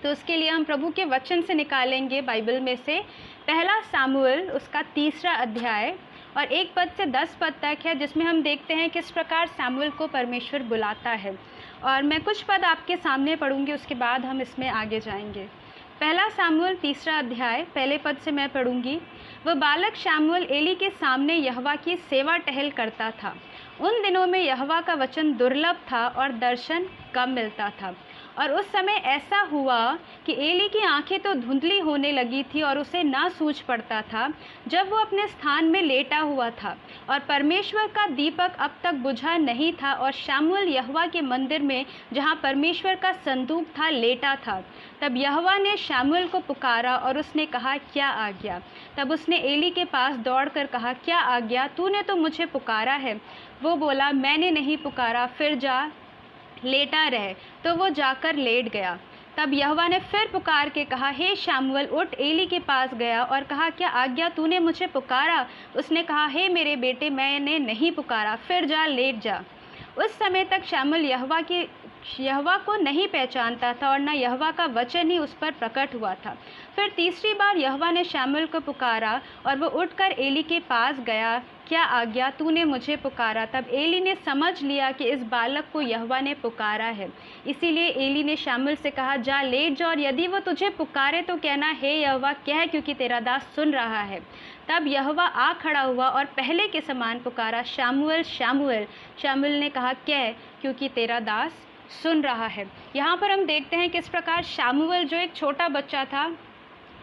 तो उसके लिए हम प्रभु के वचन से निकालेंगे बाइबल में से पहला शमूएल उसका 3 अध्याय और 1 पद से 10 पद तक है, जिसमें हम देखते हैं किस प्रकार शमूएल को परमेश्वर बुलाता है। और मैं कुछ पद आपके सामने पढ़ूंगी, उसके बाद हम इसमें आगे जाएंगे। पहला शमूएल 3 अध्याय पहले पद से मैं पढ़ूंगी। वह बालक शमूएल एली के सामने यहोवा की सेवा टहल करता था। उन दिनों में यहोवा का वचन दुर्लभ था और दर्शन कम मिलता था। और उस समय ऐसा हुआ कि एली की आंखें तो धुंधली होने लगी थी और उसे ना सूझ पड़ता था जब वो अपने स्थान में लेटा हुआ था, और परमेश्वर का दीपक अब तक बुझा नहीं था। और शमूएल यहोवा के मंदिर में जहाँ परमेश्वर का संदूक था लेटा था। तब यहोवा ने शमूएल को पुकारा और उसने कहा, क्या आज्ञा? तब उसने एली के पास दौड़कर कहा, क्या आज्ञा? तूने तो मुझे पुकारा है। वो बोला, मैंने नहीं पुकारा, फिर जा लेटा रहे। तो वो जाकर लेट गया। तब यहोवा ने फिर पुकार के कहा, हे शमूएल उठ। एली के पास गया और कहा, क्या आज्ञा? तूने मुझे पुकारा? उसने कहा, हे मेरे बेटे, मैंने नहीं पुकारा, फिर जा लेट जा। उस समय तक शमूएल यहोवा को नहीं पहचानता था और न यहोवा का वचन ही उस पर प्रकट हुआ था। फिर तीसरी बार यहोवा ने शमूएल को पुकारा और वो उठकर एली के पास गया, क्या आज्ञा? तूने मुझे पुकारा। तब एली ने समझ लिया कि इस बालक को यहोवा ने पुकारा है। इसीलिए एली ने शमूएल से कहा, जा लेट जा, और यदि वो तुझे पुकारे तो कहना, हे यहोवा कह, क्योंकि तेरा दास सुन रहा है। तब यहोवा आ खड़ा हुआ और पहले के समान पुकारा, शमूएल शमूएल। शमूएल ने कहा, कह, क्योंकि तेरा दास सुन रहा है। यहाँ पर हम देखते हैं किस प्रकार शमूएल जो एक छोटा बच्चा था,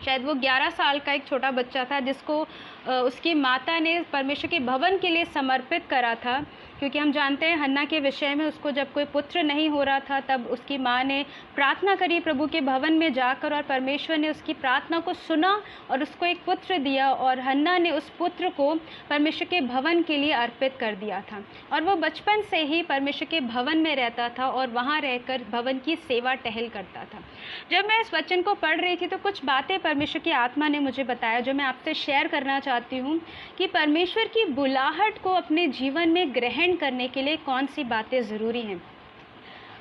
शायद वो 11 साल का एक छोटा बच्चा था, जिसको उसकी माता ने परमेश्वर के भवन के लिए समर्पित करा था। क्योंकि हम जानते हैं हन्ना के विषय में, उसको जब कोई पुत्र नहीं हो रहा था तब उसकी माँ ने प्रार्थना करी प्रभु के भवन में जाकर, और परमेश्वर ने उसकी प्रार्थना को सुना और उसको एक पुत्र दिया। और हन्ना ने उस पुत्र को परमेश्वर के भवन के लिए अर्पित कर दिया था। और वो बचपन से ही परमेश्वर के भवन में रहता था और वहाँ रहकर भवन की सेवा टहल करता था। जब मैं इस वचन को पढ़ रही थी तो कुछ बातें परमेश्वर की आत्मा ने मुझे बताया, जो मैं आपसे शेयर करना चाहती हूँ कि परमेश्वर की बुलाहट को अपने जीवन में ग्रहण करने के लिए कौन सी बातें ज़रूरी हैं।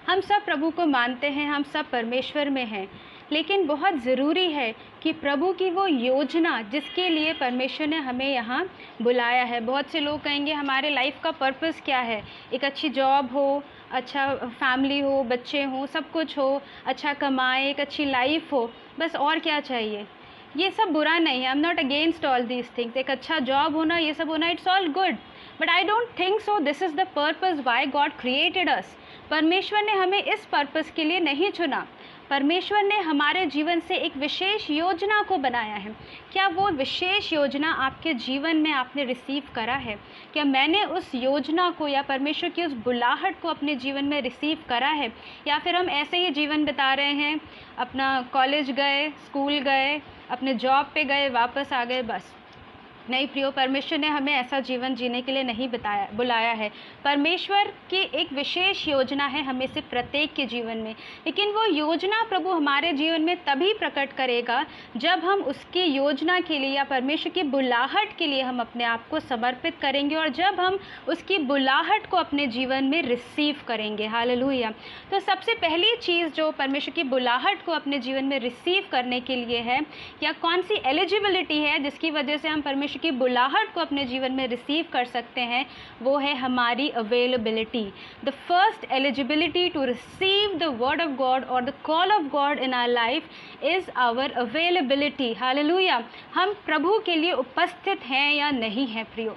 हम सब प्रभु को मानते हैं, हम सब परमेश्वर में हैं, लेकिन बहुत ज़रूरी है कि प्रभु की वो योजना जिसके लिए परमेश्वर ने हमें यहाँ बुलाया है। बहुत से लोग कहेंगे हमारे लाइफ का पर्पस क्या है? एक अच्छी जॉब हो, अच्छा फैमिली हो, बच्चे हों, सब कुछ हो, अच्छा कमाए, एक अच्छी लाइफ हो, बस और क्या चाहिए? ये सब बुरा नहीं है, I am not against all these things. एक अच्छा जॉब होना, ये सब होना, it's all good, but I don't think so this is the purpose Y God created us. परमेश्वर ने हमें इस पर्पस के लिए नहीं चुना। परमेश्वर ने हमारे जीवन से एक विशेष योजना को बनाया है। क्या वो विशेष योजना आपके जीवन में आपने रिसीव करा है? क्या मैंने उस योजना को या परमेश्वर की उस बुलाहट को अपने जीवन में रिसीव करा है? या फिर हम ऐसे ही जीवन बिता रहे हैं, अपना कॉलेज गए, स्कूल गए, अपने जॉब पे गए, वापस आ गए, बस? नहीं प्रियो, परमेश्वर ने हमें ऐसा जीवन जीने के लिए नहीं बुलाया है। परमेश्वर की एक विशेष योजना है हमें से प्रत्येक के जीवन में, लेकिन वो योजना प्रभु हमारे जीवन में तभी प्रकट करेगा जब हम उसकी योजना के लिए या परमेश्वर की बुलाहट के लिए हम अपने आप को समर्पित करेंगे, और जब हम उसकी बुलाहट को अपने जीवन में रिसीव करेंगे। हालेलुया। तो सबसे पहली चीज़ जो परमेश्वर की बुलाहट को अपने जीवन में रिसीव करने के लिए है, या कौन सी एलिजिबिलिटी है जिसकी वजह से हम परमेश्वर की बुलाहट को अपने जीवन में रिसीव कर सकते हैं, वो है हमारी availability. The first eligibility to receive the word of God और the call of God in our life is our availability. Hallelujah. हम प्रभु के लिए उपस्थित हैं या नहीं हैं प्रियो?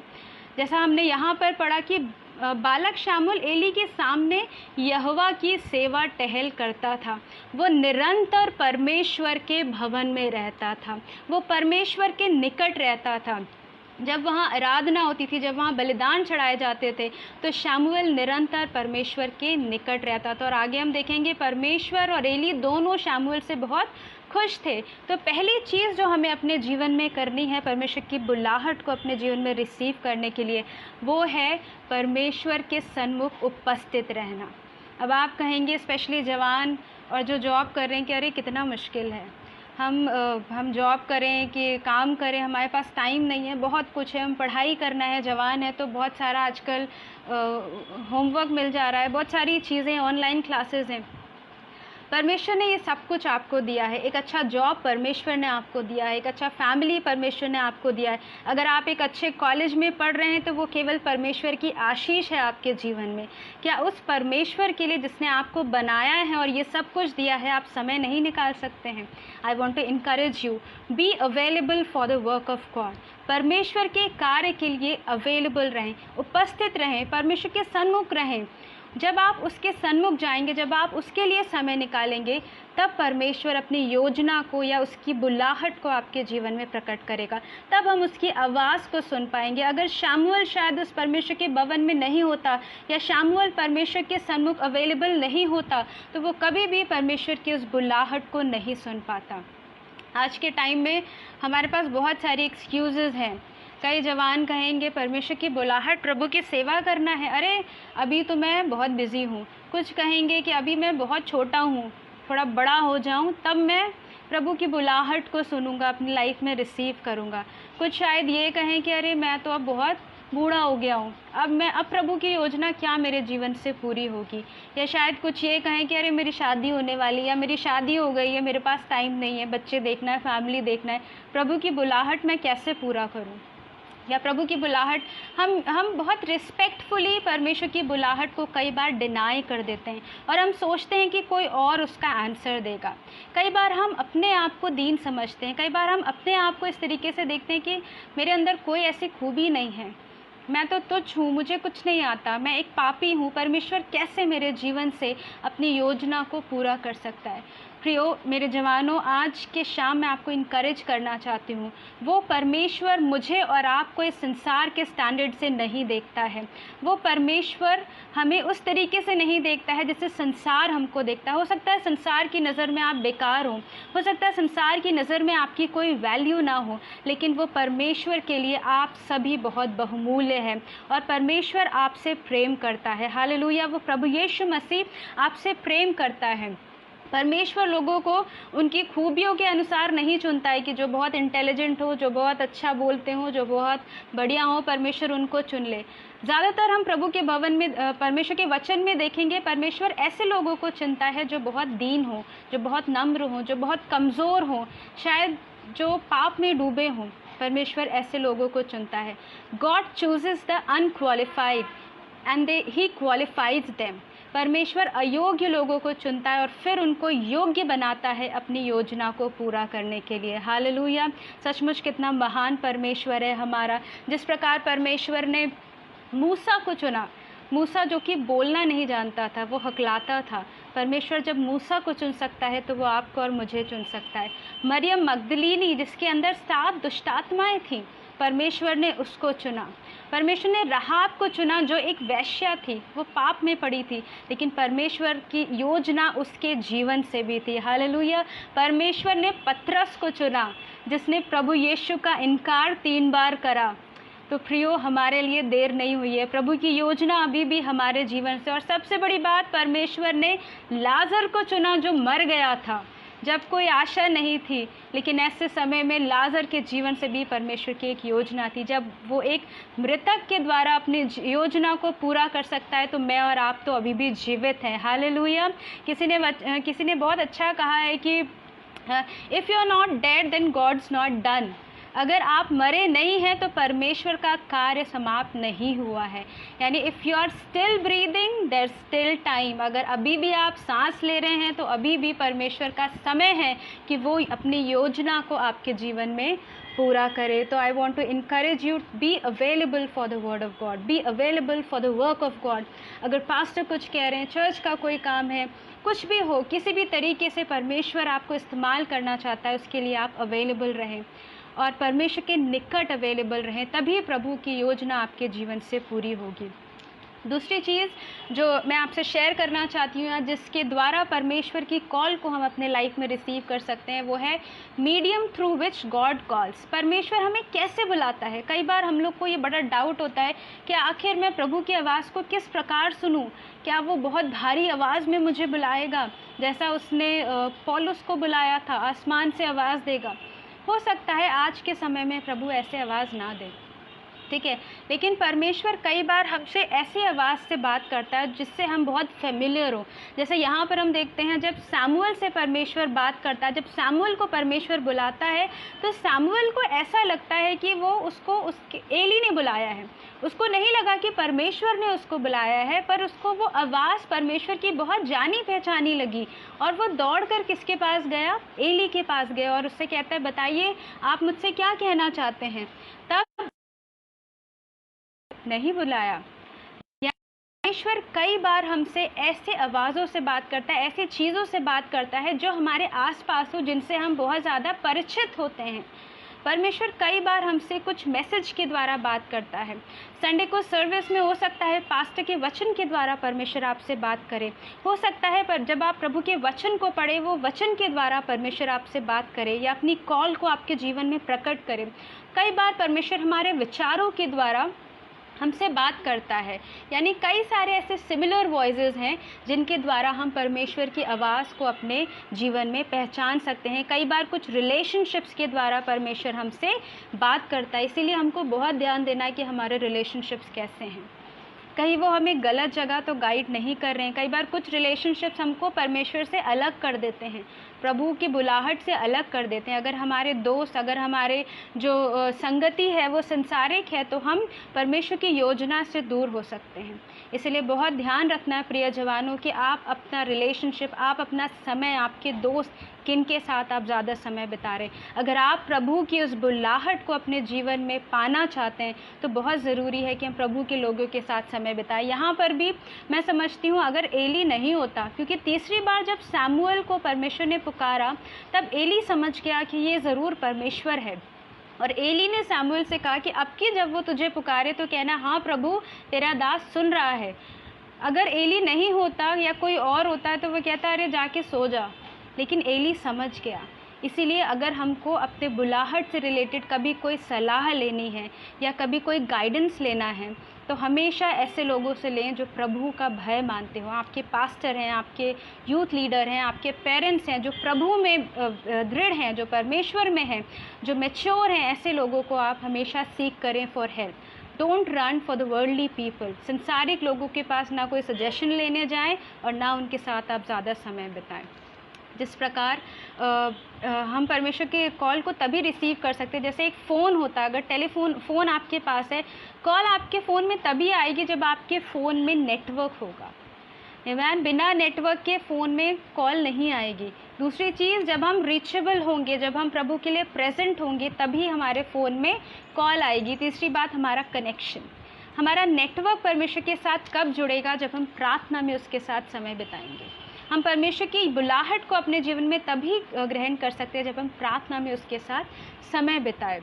जैसा हमने यहाँ पर पढ़ा कि बालक शामुएल एली के सामने यहोवा की सेवा टहल करता था। वो निरंतर परमेश्वर के भवन में रहता था, वो परमेश्वर के निकट रहता था। जब वहाँ आराधना होती थी, जब वहाँ बलिदान चढ़ाए जाते थे, तो शामुएल निरंतर परमेश्वर के निकट रहता था। और आगे हम देखेंगे परमेश्वर और एली दोनों शामुएल से बहुत खुश थे। तो पहली चीज़ जो हमें अपने जीवन में करनी है परमेश्वर की बुलाहट को अपने जीवन में रिसीव करने के लिए, वो है परमेश्वर के सन्मुख उपस्थित रहना। अब आप कहेंगे स्पेशली जवान और जो जॉब कर रहे हैं कि अरे कितना मुश्किल है, हम जॉब करें कि काम करें, हमारे पास टाइम नहीं है, बहुत कुछ है, हम पढ़ाई करना है, जवान है तो बहुत सारा आजकल होमवर्क मिल जा रहा है, बहुत सारी चीज़ें, ऑनलाइन क्लासेस हैं। परमेश्वर ने ये सब कुछ आपको दिया है। एक अच्छा जॉब परमेश्वर ने आपको दिया है, एक अच्छा फैमिली परमेश्वर ने आपको दिया है। अगर आप एक अच्छे कॉलेज में पढ़ रहे हैं तो वो केवल परमेश्वर की आशीष है आपके जीवन में। क्या उस परमेश्वर के लिए जिसने आपको बनाया है और ये सब कुछ दिया है, आप समय नहीं निकाल सकते हैं? I want to encourage you, be available for the work of God. परमेश्वर के कार्य के लिए अवेलेबल रहें, उपस्थित रहें, परमेश्वर के सन्मुख रहें। जब आप उसके सन्मुख जाएंगे, जब आप उसके लिए समय निकालेंगे, तब परमेश्वर अपनी योजना को या उसकी बुलाहट को आपके जीवन में प्रकट करेगा। तब हम उसकी आवाज़ को सुन पाएंगे। अगर शामुएल शायद उस परमेश्वर के भवन में नहीं होता या शामुएल परमेश्वर के सन्मुख अवेलेबल नहीं होता, तो वो कभी भी परमेश्वर की उस बुलाहट को नहीं सुन पाता। आज के टाइम में हमारे पास बहुत सारी एक्सक्यूज़ेज़ हैं। कई जवान कहेंगे परमेश्वर की बुलाहट, प्रभु की सेवा करना है, अरे अभी तो मैं बहुत बिज़ी हूँ। कुछ कहेंगे कि अभी मैं बहुत छोटा हूँ, थोड़ा बड़ा हो जाऊँ तब मैं प्रभु की बुलाहट को सुनूंगा, अपनी लाइफ में रिसीव करूँगा। कुछ शायद ये कहें कि अरे मैं तो अब बहुत बूढ़ा हो गया हूँ, अब प्रभु की योजना क्या मेरे जीवन से पूरी होगी। या शायद कुछ ये कहें कि अरे मेरी शादी होने वाली, या मेरी शादी हो गई है, मेरे पास टाइम नहीं है, बच्चे देखना है, फैमिली देखना है, प्रभु की बुलाहट मैं कैसे पूरा करूँ। या प्रभु की बुलाहट, हम बहुत रिस्पेक्टफुली परमेश्वर की बुलाहट को कई बार डिनाई कर देते हैं और हम सोचते हैं कि कोई और उसका आंसर देगा। कई बार हम अपने आप को दीन समझते हैं, कई बार हम अपने आप को इस तरीके से देखते हैं कि मेरे अंदर कोई ऐसी खूबी नहीं है, मैं तो तुच्छ हूँ, मुझे कुछ नहीं आता, मैं एक पापी हूँ, परमेश्वर कैसे मेरे जीवन से अपनी योजना को पूरा कर सकता है। प्रियो मेरे जवानों, आज के शाम मैं आपको इनकरेज करना चाहती हूँ, वो परमेश्वर मुझे और आपको इस संसार के स्टैंडर्ड से नहीं देखता है। वो परमेश्वर हमें उस तरीके से नहीं देखता है जैसे संसार हमको देखता है। हो सकता है संसार की नज़र में आप बेकार हो सकता है संसार की नज़र में आपकी कोई वैल्यू ना हो, लेकिन वो परमेश्वर के लिए आप सभी बहुत बहुमूल्य हैं और परमेश्वर आपसे प्रेम करता है। हालेलुया। वो प्रभु यीशु मसीह आपसे प्रेम करता है। परमेश्वर लोगों को उनकी खूबियों के अनुसार नहीं चुनता है कि जो बहुत इंटेलिजेंट हो, जो बहुत अच्छा बोलते हो, जो बहुत बढ़िया हो, परमेश्वर उनको चुन ले। ज़्यादातर हम प्रभु के भवन में, परमेश्वर के वचन में देखेंगे, परमेश्वर ऐसे लोगों को चुनता है जो बहुत दीन हो, जो बहुत नम्र हो, जो बहुत कमज़ोर हो, शायद जो पाप में डूबे हों। परमेश्वर ऐसे लोगों को चुनता है। God chooses the unqualified and he qualifies them. परमेश्वर अयोग्य लोगों को चुनता है और फिर उनको योग्य बनाता है अपनी योजना को पूरा करने के लिए। हालेलुया। सचमुच कितना महान परमेश्वर है हमारा। जिस प्रकार परमेश्वर ने मूसा को चुना, मूसा जो कि बोलना नहीं जानता था, वो हकलाता था, परमेश्वर जब मूसा को चुन सकता है तो वो आपको और मुझे चुन सकता है। मरियम मगदलीनी जिसके अंदर 7 दुष्टात्माएं थीं, परमेश्वर ने उसको चुना। परमेश्वर ने राहाब को चुना जो एक वेश्या थी, वो पाप में पड़ी थी, लेकिन परमेश्वर की योजना उसके जीवन से भी थी। हालेलुया। परमेश्वर ने पतरस को चुना जिसने प्रभु यीशु का इनकार 3 बार करा। तो प्रियो, हमारे लिए देर नहीं हुई है, प्रभु की योजना अभी भी हमारे जीवन से। और सबसे बड़ी बात, परमेश्वर ने लाजर को चुना जो मर गया था, जब कोई आशा नहीं थी, लेकिन ऐसे समय में लाजर के जीवन से भी परमेश्वर की एक योजना थी। जब वो एक मृतक के द्वारा अपनी योजना को पूरा कर सकता है, तो मैं और आप तो अभी भी जीवित हैं। हालेलुया। किसी ने बहुत अच्छा कहा है कि if you are not dead then God's not done. अगर आप मरे नहीं हैं तो परमेश्वर का कार्य समाप्त नहीं हुआ है। यानी if you are still breathing there still time. अगर अभी भी आप सांस ले रहे हैं तो अभी भी परमेश्वर का समय है कि वो अपनी योजना को आपके जीवन में पूरा करे। तो I want to encourage you, be available for the word of God, be available for the work of God. अगर पास्टर कुछ कह रहे हैं, चर्च का कोई काम है, कुछ भी हो, किसी भी तरीके से परमेश्वर आपको इस्तेमाल करना चाहता है, उसके लिए आप अवेलेबल रहें और परमेश्वर के निकट अवेलेबल रहें, तभी प्रभु की योजना आपके जीवन से पूरी होगी। दूसरी चीज़ जो मैं आपसे शेयर करना चाहती हूँ, जिसके द्वारा परमेश्वर की कॉल को हम अपने लाइफ में रिसीव कर सकते हैं, वो है medium through which God calls. परमेश्वर हमें कैसे बुलाता है? कई बार हम लोग को ये बड़ा डाउट होता है कि आखिर मैं प्रभु की आवाज़ को किस प्रकार सुनूं? क्या वो बहुत भारी आवाज़ में मुझे बुलाएगा, जैसा उसने पौलुस को बुलाया था, आसमान से आवाज़ देगा? हो सकता है आज के समय में प्रभु ऐसे आवाज़ ना दे, ठीक है, लेकिन परमेश्वर कई बार हमसे ऐसी आवाज़ से बात करता है जिससे हम बहुत फेमिलियर हो। जैसे यहाँ पर हम देखते हैं, जब सैमुअल से परमेश्वर बात करता है, जब सैमुअल को परमेश्वर बुलाता है, तो सैमुअल को ऐसा लगता है कि वो उसको उसके एली ने बुलाया है। उसको नहीं लगा कि परमेश्वर ने उसको बुलाया है, पर उसको वो आवाज़ परमेश्वर की बहुत जानी पहचानी लगी और वो दौड़ कर किसके पास गया? एली के पास गया और उससे कहता है, बताइए आप मुझसे क्या कहना चाहते हैं? तब नहीं बुलाया। परमेश्वर कई बार हमसे ऐसे आवाज़ों से बात करता है, ऐसी चीज़ों से बात करता है जो हमारे आसपास हो, जिनसे हम बहुत ज़्यादा परिचित होते हैं। परमेश्वर कई बार हमसे कुछ मैसेज के द्वारा बात करता है। संडे को सर्विस में हो सकता है पास्टर के वचन के द्वारा परमेश्वर आपसे बात करे, हो सकता है पर जब आप प्रभु के वचन को पढ़े, वो वचन के द्वारा परमेश्वर आपसे बात करे या अपनी कॉल को आपके जीवन में प्रकट करे। कई बार परमेश्वर हमारे विचारों के द्वारा हमसे बात करता है। यानी कई सारे ऐसे सिमिलर वॉइसेस हैं जिनके द्वारा हम परमेश्वर की आवाज़ को अपने जीवन में पहचान सकते हैं। कई बार कुछ रिलेशनशिप्स के द्वारा परमेश्वर हमसे बात करता है, इसीलिए हमको बहुत ध्यान देना है कि हमारे रिलेशनशिप्स कैसे हैं, कहीं वो हमें गलत जगह तो गाइड नहीं कर रहे हैं। कई बार कुछ रिलेशनशिप्स हमको परमेश्वर से अलग कर देते हैं, प्रभु की बुलाहट से अलग कर देते हैं। अगर हमारे दोस्त, अगर हमारे जो संगति है वो संसारिक है, तो हम परमेश्वर की योजना से दूर हो सकते हैं। इसलिए बहुत ध्यान रखना है प्रिय जवानों कि आप अपना रिलेशनशिप, आप अपना समय, आपके दोस्त किन के साथ आप ज़्यादा समय बिता रहे हैं। अगर आप प्रभु की उस बुलाहट को अपने जीवन में पाना चाहते हैं तो बहुत ज़रूरी है कि हम प्रभु के लोगों के साथ समय बिताएं। यहाँ पर भी मैं समझती हूँ अगर एली नहीं होता, क्योंकि तीसरी बार जब सैमुअल को परमेश्वर ने पुकारा तब एली समझ गया कि ये ज़रूर परमेश्वर है, और एली ने सैमुअल से कहा कि अब की जब वो तुझे पुकारे तो कहना, हाँ प्रभु तेरा दास सुन रहा है। अगर एली नहीं होता या कोई और होता तो वो कहता अरे जाके सो जा, लेकिन एली समझ गया। इसीलिए अगर हमको अपने बुलाहट से रिलेटेड कभी कोई सलाह लेनी है या कभी कोई गाइडेंस लेना है तो हमेशा ऐसे लोगों से लें जो प्रभु का भय मानते हो। आपके पास्टर हैं, आपके यूथ लीडर हैं, आपके पेरेंट्स हैं जो प्रभु में दृढ़ हैं, जो परमेश्वर में हैं, जो मैच्योर हैं, ऐसे लोगों को आप हमेशा सीख करें for help. Don't run for the worldly people. संसारिक लोगों के पास ना कोई सजेशन लेने जाएं और ना उनके साथ आप ज़्यादा समय बिताएं। जिस प्रकार हम परमेश्वर के कॉल को तभी रिसीव कर सकते हैं, जैसे एक फ़ोन होता है, अगर फ़ोन आपके पास है, कॉल आपके फ़ोन में तभी आएगी जब आपके फ़ोन में नेटवर्क होगा। मैन, बिना नेटवर्क के फ़ोन में कॉल नहीं आएगी। दूसरी चीज़, जब हम रीचेबल होंगे, जब हम प्रभु के लिए प्रेजेंट होंगे, तभी हमारे फ़ोन में कॉल आएगी। तीसरी बात, हमारा कनेक्शन, हमारा नेटवर्क परमेश्वर के साथ कब जुड़ेगा? जब हम प्रार्थना में उसके साथ समय बिताएंगे। हम परमेश्वर की बुलाहट को अपने जीवन में तभी ग्रहण कर सकते हैं जब हम प्रार्थना में उसके साथ समय बिताएं,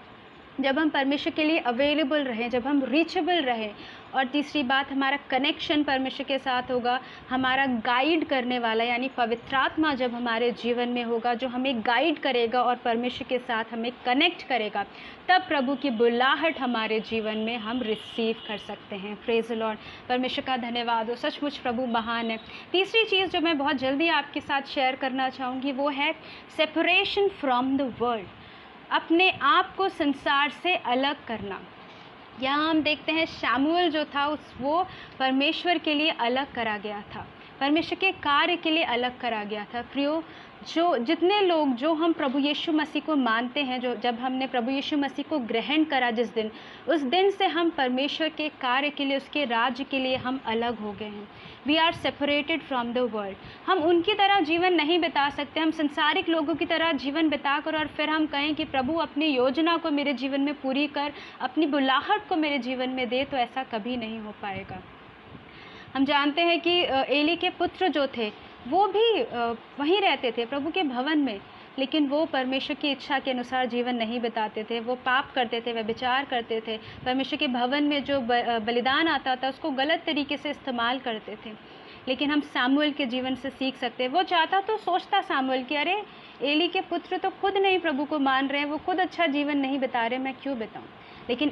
जब हम परमेश्वर के लिए अवेलेबल रहें, जब हम रीचेबल रहें। और तीसरी बात, हमारा कनेक्शन परमेश्वर के साथ होगा। हमारा गाइड करने वाला यानी पवित्र आत्मा जब हमारे जीवन में होगा, जो हमें गाइड करेगा और परमेश्वर के साथ हमें कनेक्ट करेगा, तब प्रभु की बुलाहट हमारे जीवन में हम रिसीव कर सकते हैं। Praise the Lord. परमेश्वर का धन्यवाद हो, सचमुच प्रभु महान है। तीसरी चीज़ जो मैं बहुत जल्दी आपके साथ शेयर करना चाहूँगी वो है सेपरेशन फ्रॉम द वर्ल्ड। अपने आप को संसार से अलग करना। यहाँ हम देखते हैं शमूएल जो था वो परमेश्वर के लिए अलग करा गया था, परमेश्वर के कार्य के लिए अलग करा गया था। प्रियो, जितने लोग जो हम प्रभु यीशु मसीह को मानते हैं, जो जब हमने प्रभु यीशु मसीह को ग्रहण करा जिस दिन, उस दिन से हम परमेश्वर के कार्य के लिए, उसके राज्य के लिए हम अलग हो गए हैं। We are separated from the world. हम उनकी तरह जीवन नहीं बिता सकते, हम संसारिक लोगों की तरह जीवन बिता कर और फिर हम कहें कि प्रभु अपनी योजना को मेरे जीवन में पूरी कर, अपनी बुलाहट को मेरे जीवन में दे, तो ऐसा कभी नहीं हो पाएगा। हम जानते हैं कि एली के पुत्र जो थे वो भी वहीं रहते थे प्रभु के भवन में, लेकिन वो परमेश्वर की इच्छा के अनुसार जीवन नहीं बिताते थे। वो पाप करते थे, व्यभिचार करते थे, परमेश्वर के भवन में जो बलिदान आता था उसको गलत तरीके से इस्तेमाल करते थे। लेकिन हम सामुएल के जीवन से सीख सकते हैं। वो चाहता तो सोचता सामुएल कि अरे एली के पुत्र तो खुद नहीं प्रभु को मान रहे हैं, वो खुद अच्छा जीवन नहीं बिता रहे, मैं क्यों बिताऊं। लेकिन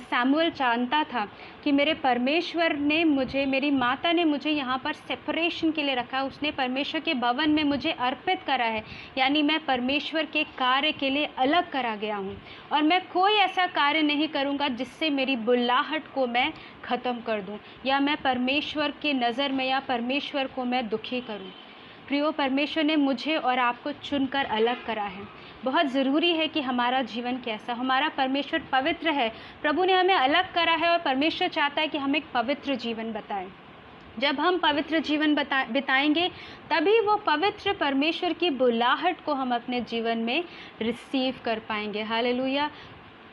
सामुएल जानता था कि मेरे परमेश्वर ने मुझे, मेरी माता ने मुझे यहाँ पर सेपरेशन के लिए रखा, उसने परमेश्वर के भवन में मुझे अर्पित करा है, यानी मैं परमेश्वर के कार्य के लिए अलग करा गया हूँ। और मैं कोई ऐसा कार्य नहीं करूँगा जिससे मेरी बुलाहट को मैं ख़त्म कर दूँ या मैं परमेश्वर के नज़र में या परमेश्वर को मैं दुखी करूँ। प्रियो, परमेश्वर ने मुझे और आपको चुनकर अलग करा है। बहुत ज़रूरी है कि हमारा जीवन कैसा, हमारा परमेश्वर पवित्र है, प्रभु ने हमें अलग करा है और परमेश्वर चाहता है कि हम एक पवित्र जीवन बताएं। जब हम पवित्र जीवन बिताएंगे तभी वो पवित्र परमेश्वर की बुलाहट को हम अपने जीवन में रिसीव कर पाएंगे। हालेलुया।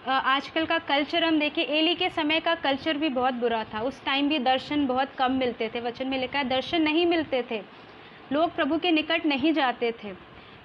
आजकल का कल्चर हम देखें, एली के समय का कल्चर भी बहुत बुरा था। उस टाइम भी दर्शन बहुत कम मिलते थे, वचन में लिखा है दर्शन नहीं मिलते थे, लोग प्रभु के निकट नहीं जाते थे।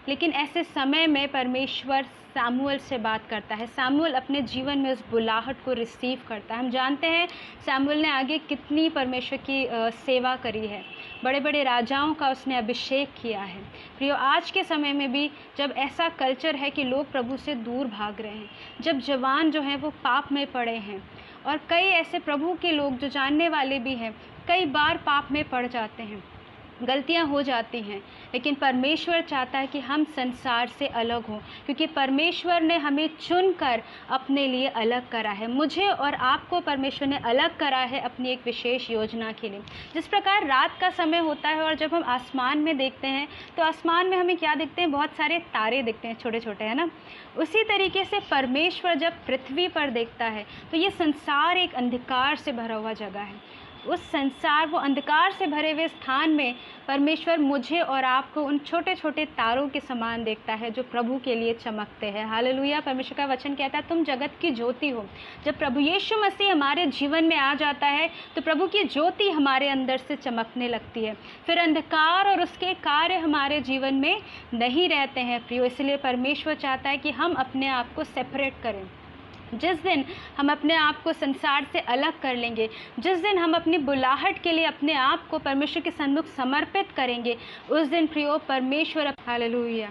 लेकिन ऐसे समय में परमेश्वर सामुएल से बात करता है, सामुएल अपने जीवन में उस बुलाहट को रिसीव करता है। हम जानते हैं सामुएल ने आगे कितनी परमेश्वर की सेवा करी है, बड़े बड़े राजाओं का उसने अभिषेक किया है। प्रियो, आज के समय में भी जब ऐसा कल्चर है कि लोग प्रभु से दूर भाग रहे हैं, जब जवान जो हैं वो पाप में पड़े हैं, और कई ऐसे प्रभु के लोग जो जानने वाले भी हैं कई बार पाप में पड़ जाते हैं, गलतियां हो जाती हैं, लेकिन परमेश्वर चाहता है कि हम संसार से अलग हों, क्योंकि परमेश्वर ने हमें चुनकर अपने लिए अलग करा है। मुझे और आपको परमेश्वर ने अलग करा है अपनी एक विशेष योजना के लिए। जिस प्रकार रात का समय होता है और जब हम आसमान में देखते हैं तो आसमान में हमें क्या दिखते हैं, बहुत सारे तारे दिखते हैं, छोटे छोटे, है ना। उसी तरीके से परमेश्वर जब पृथ्वी पर देखता है तो ये संसार एक अंधकार से भरा हुआ जगह है। उस संसार, वो अंधकार से भरे हुए स्थान में परमेश्वर मुझे और आपको उन छोटे छोटे तारों के समान देखता है जो प्रभु के लिए चमकते हैं। हालेलुया। परमेश्वर का वचन कहता है तुम जगत की ज्योति हो। जब प्रभु यीशु मसीह हमारे जीवन में आ जाता है तो प्रभु की ज्योति हमारे अंदर से चमकने लगती है, फिर अंधकार और उसके कार्य हमारे जीवन में नहीं रहते हैं। प्रियो, इसलिए परमेश्वर चाहता है कि हम अपने आप को सेपरेट करें। जिस दिन हम अपने आप को संसार से अलग कर लेंगे, जिस दिन हम अपनी बुलाहट के लिए अपने आप को परमेश्वर के सन्मुख समर्पित करेंगे, उस दिन प्रियो परमेश्वर, हालेलुया,